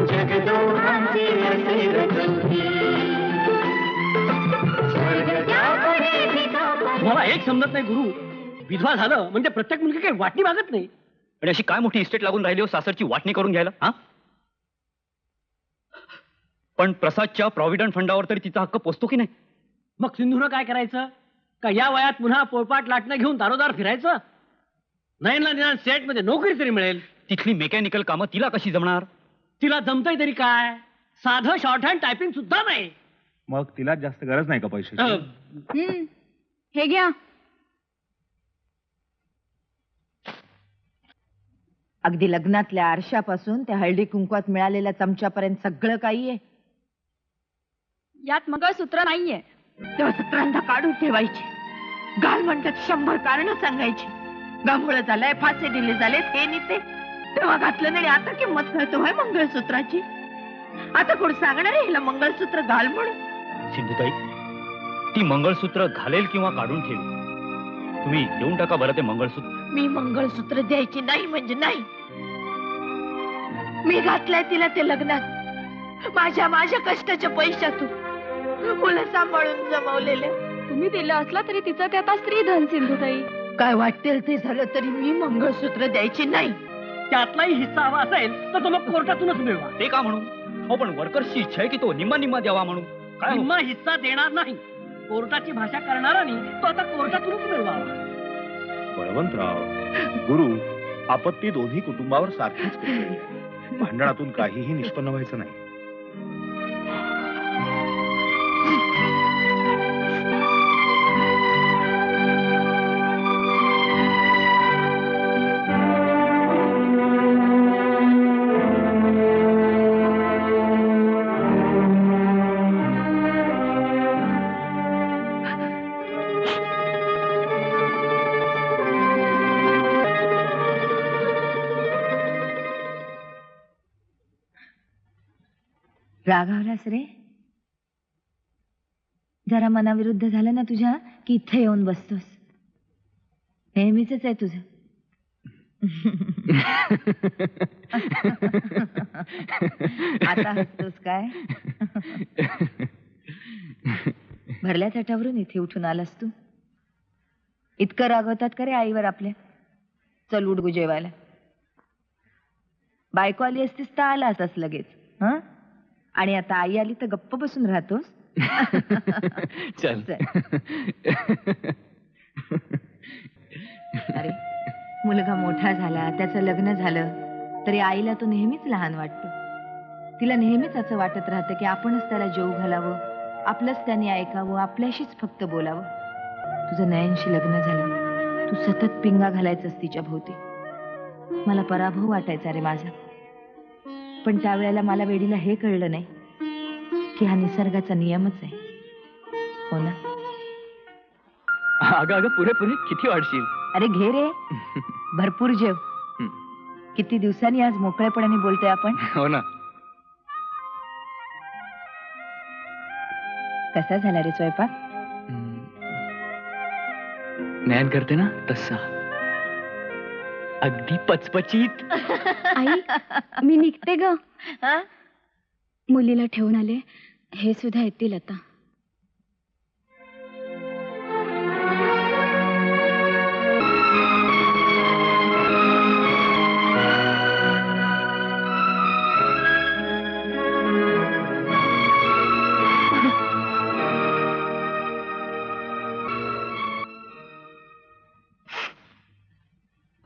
जगदोहांची असे रचुकी, स्वर्गच्या पुढे फिका पडे. मला एक समजत नाही गुरु, विधवा झालं म्हणजे प्रत्येक मुलगी काही वाटणी मागत नाही. आणि अशी काय मोठी इस्टेट लागून राहिली हो सासरची वाटणी करून घ्यायला? हा, पण प्रसादच्या प्रॉव्हिडंट फंडावर तरी तिचा हक्क पोचतो की नाही? मग सिंधूनं काय करायचं? का या वयात पुन्हा पोळपाट लाटणं घेऊन दारोदार फिरायचं? नयनला निदान सेटमध्ये नोकरी तरी मिळेल. तिथली मेकॅनिकल कामं तिला कशी जमणार? तिला जमतंय तरी काय? साधं शॉर्ट हँड टायपिंग सुद्धा नाही. मग तिला जास्त गरज नाही का पैशाची? हे घ्या. अगदी लग्नातल्या आरशापासून त्या हळदी कुंकवात मिळालेल्या चमच्यापर्यंत सगळं काही आहे. यात मंगळसूत्र नाहीये. तेव्हा सत्रांदा काढून ठेवायची. गाल म्हणतात 100 कारणं सांगायची. गांभोळ झालाय, फासे दिले झाले, हे नि ते. तेव्हा घातलं नाही, आता किंमत कळतो आहे मंगळसूत्राची. आता कोण सांगणार आहे हिला मंगळसूत्र घाल म्हणून? सिंधुताई, ती मंगळसूत्र घालेल किंवा काढून ठेवी, तुम्ही देऊन टाका बरं ते मंगळसूत्र. मी मंगळसूत्र द्यायची नाही म्हणजे नाही. मी घातलंय तिला ते लग्नात माझ्या कष्टाच्या पैशातून, मुलं सांभाळून जमवलेल्या. तुम्ही दिलं असला तरी तिचं ते आता स्त्रीधन. सिंधुताई, काय वाटेल ते झालं तरी मी मंगळसूत्र द्यायची नाही. त्यातलाही हिस्सा हवा असेल तर तो मग कोर्टातूनच मिळवा. ते का म्हणून? हो, पण वर्कर्सची इच्छा आहे की तो निम्मा निम्मा द्यावा म्हणून. काय निम्मा हिस्सा देणार नाही. कोर्टाची भाषा करणारा नाही तो आता कोर्टातूनच मिळवावा. बळवंतराव, गुरु, आपत्ती दोन्ही कुटुंबावर सारखीच होते. भांडणातून काहीही निष्पन्न व्हायचं नाही. रागावलास रे? जरा मनाविरुद्ध झालं ना तुझ्या की इथे येऊन बसतोस. नेहमीच आहे तुझं. आता हसतोस काय? भरल्या ताटावरून इथे उठून आलास तू. इतकं रागवतात का रे आईवर आपल्या? चल उठ गो जेवायला. बायको आली असतीस तर आला असतास लगेच. हं? आणि आता आई आली तर गप्प बसून राहतोस. चल. अरे मुलगा मोठा झाला, त्याचं लग्न झालं तरी आईला तो नेहमीच लहान वाटतो. तिला नेहमीच असं वाटत राहतं की आपणच त्याला जेव घालावं, आपलंच त्याने ऐकावं, आपल्याशीच फक्त बोलावं. तुझं नयनशी लग्न झालं, तू सतत पिंगा घालायचंस तिच्या भोवती. मला पराभव वाटायचा रे माझा. पण त्यावेळेला मला वेडीला हे कळलं नाही की हा निसर्गाचा नियमच आहे. हो ना? अगं अगं पुरे पुरे किती वाढशील. अरे घे रे, भरपूर जेव. किती दिवसांनी आज मोकळेपणाने बोलतोय आपण. हो ना. कसा झाला रे स्वयंपाक? नयन करते ना तसा, अगदी पचपचीत. आई मी निघते ग. मुलीला ठेवून आले, हे सुद्धा येतील आता.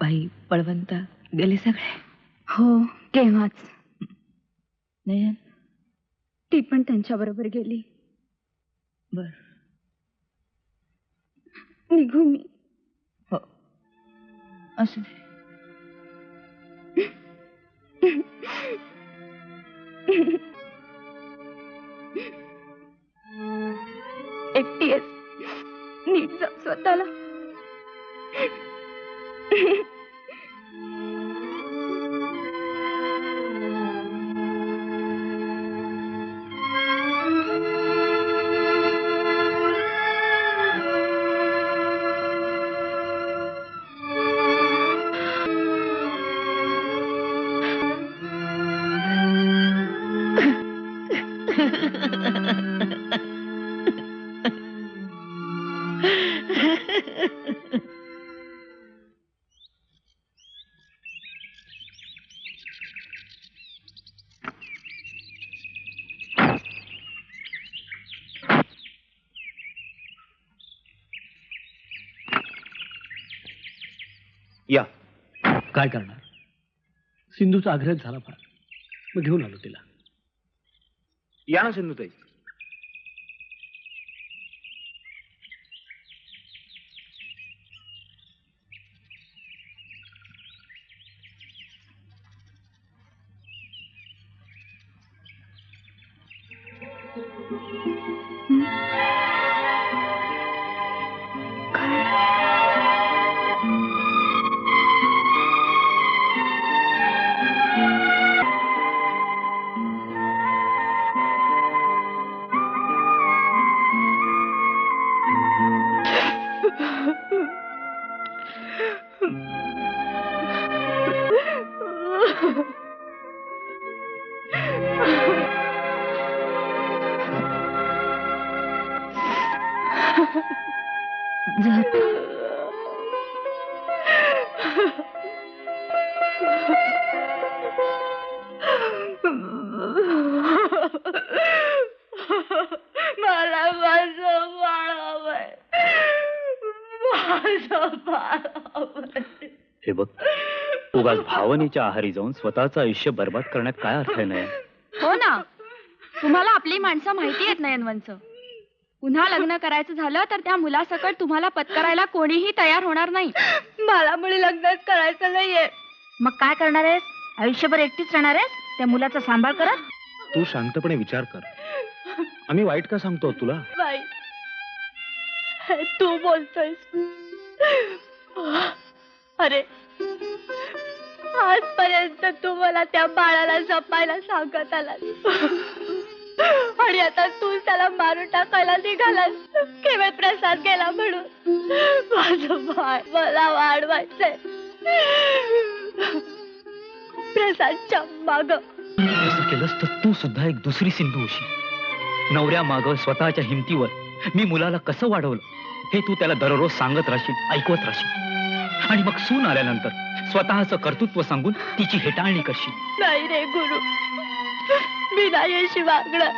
बाई बळवंत गेले सगळे. हो केव्हाच. नयन ती पण त्यांच्या बरोबर गेली. बर निघू मी? हो असू दे. एकटी आहेस, नीट जा स्वतःला. या. काय करणार? सिंधूचा आग्रह झाला फार, मग घेऊन आलो तिला. या ना सिंधुताई. मला माझं बाळ हवंय. माझं बाळ हवंय. हे बघ, उगाच भावनेच्या आहारी जाऊन स्वतःचं आयुष्य बर्बाद करण्यात काय अर्थ आहे? नाही हो ना, तुम्हाला आपली माणसं माहिती आहेत नयनवंच. पुन्हा लग्न करायचं झालं तर त्या मुलासकट तुम्हाला पत्करायला कोणीही तयार होणार नाही. मला मुली लग्नच करायचं नाहीये. मग काय करणार आहेस? आयुष्यभर एकटीच राहणार आहेस त्या मुलाचा सांभाळ करत? तू शांतपणे विचार कर. आम्ही वाईट का सांगतो तुला? बाई, तू बोलतोयस. अरे आजपर्यंत तू मला त्या बाळाला जपायला सांगत आलास आणि आता तू त्याला मारून टाकायला निघालास केवळ प्रसाद गेला म्हणून. माझं बाळ मला वाढवायचंय प्रसादच्या माग. असं केलंस तर तू सुद्धा एक दुसरी सिंधू होशील. नवऱ्या माग स्वतःच्या हिमतीवर मी मुलाला कसं वाढवलं हे तू त्याला दररोज सांगत राहशील, ऐकवत राहशील, आणि मग सून आल्यानंतर स्वतःचं कर्तृत्व सांगून तिची हेटाळणी करशील. नाही रे गुरु, मी नाही अशी वागणार,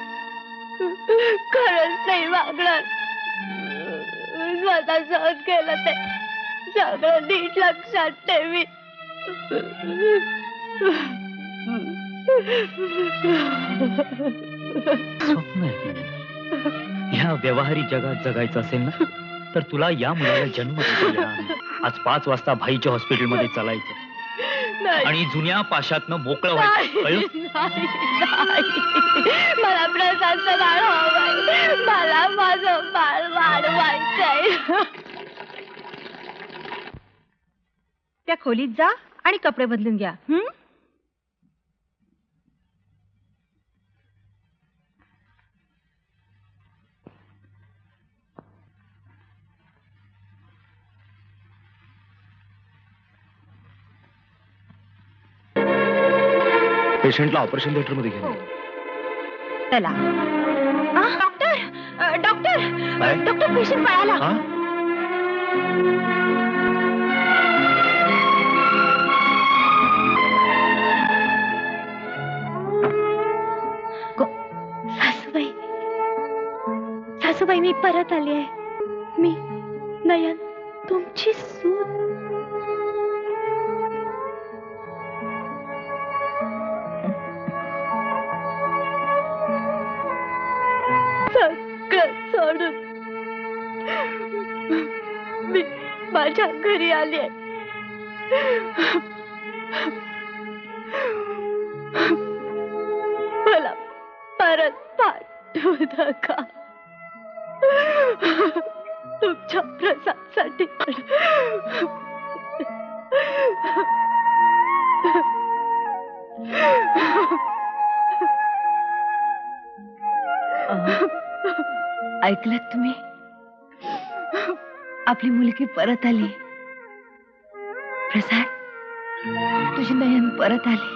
खरंच नाही वागणार. स्वतः सहन केलं ते सगळं नीट लक्षात ठेवी. स्वप्न आहे. ह्या व्यवहारी जगात जगायचं असेल ना तर तुला या मुलाला जन्म देता येणार नाही. आज 5 वाजता भाईच्या हॉस्पिटलमध्ये चालायचं आणि जुन्या पाशातनं मोकळं व्हायचं, कळलं? मला प्रसादचं बाळ हवंय, मला माझं बाळ वाढवायचंय. त्या खोलीत जा आणि कपडे बदलून घ्या. पेशंटला ऑपरेशन थिएटर मध्ये घेऊन चला. डॉक्टर डॉक्टर डॉक्टर, पेशंट पळाला. सासूबाई, सासूबाई, मी परत आली आहे. मी नयन, तुमची सून. सगळं सोडून मी माझ्या घरी आली आहे. मला परत पाठवू नका. तुमच्या प्रसादसाठी ऐकलत तुम्ही? आपली मुलगी परत आली. प्रसाद, तुझी नयन परत आली.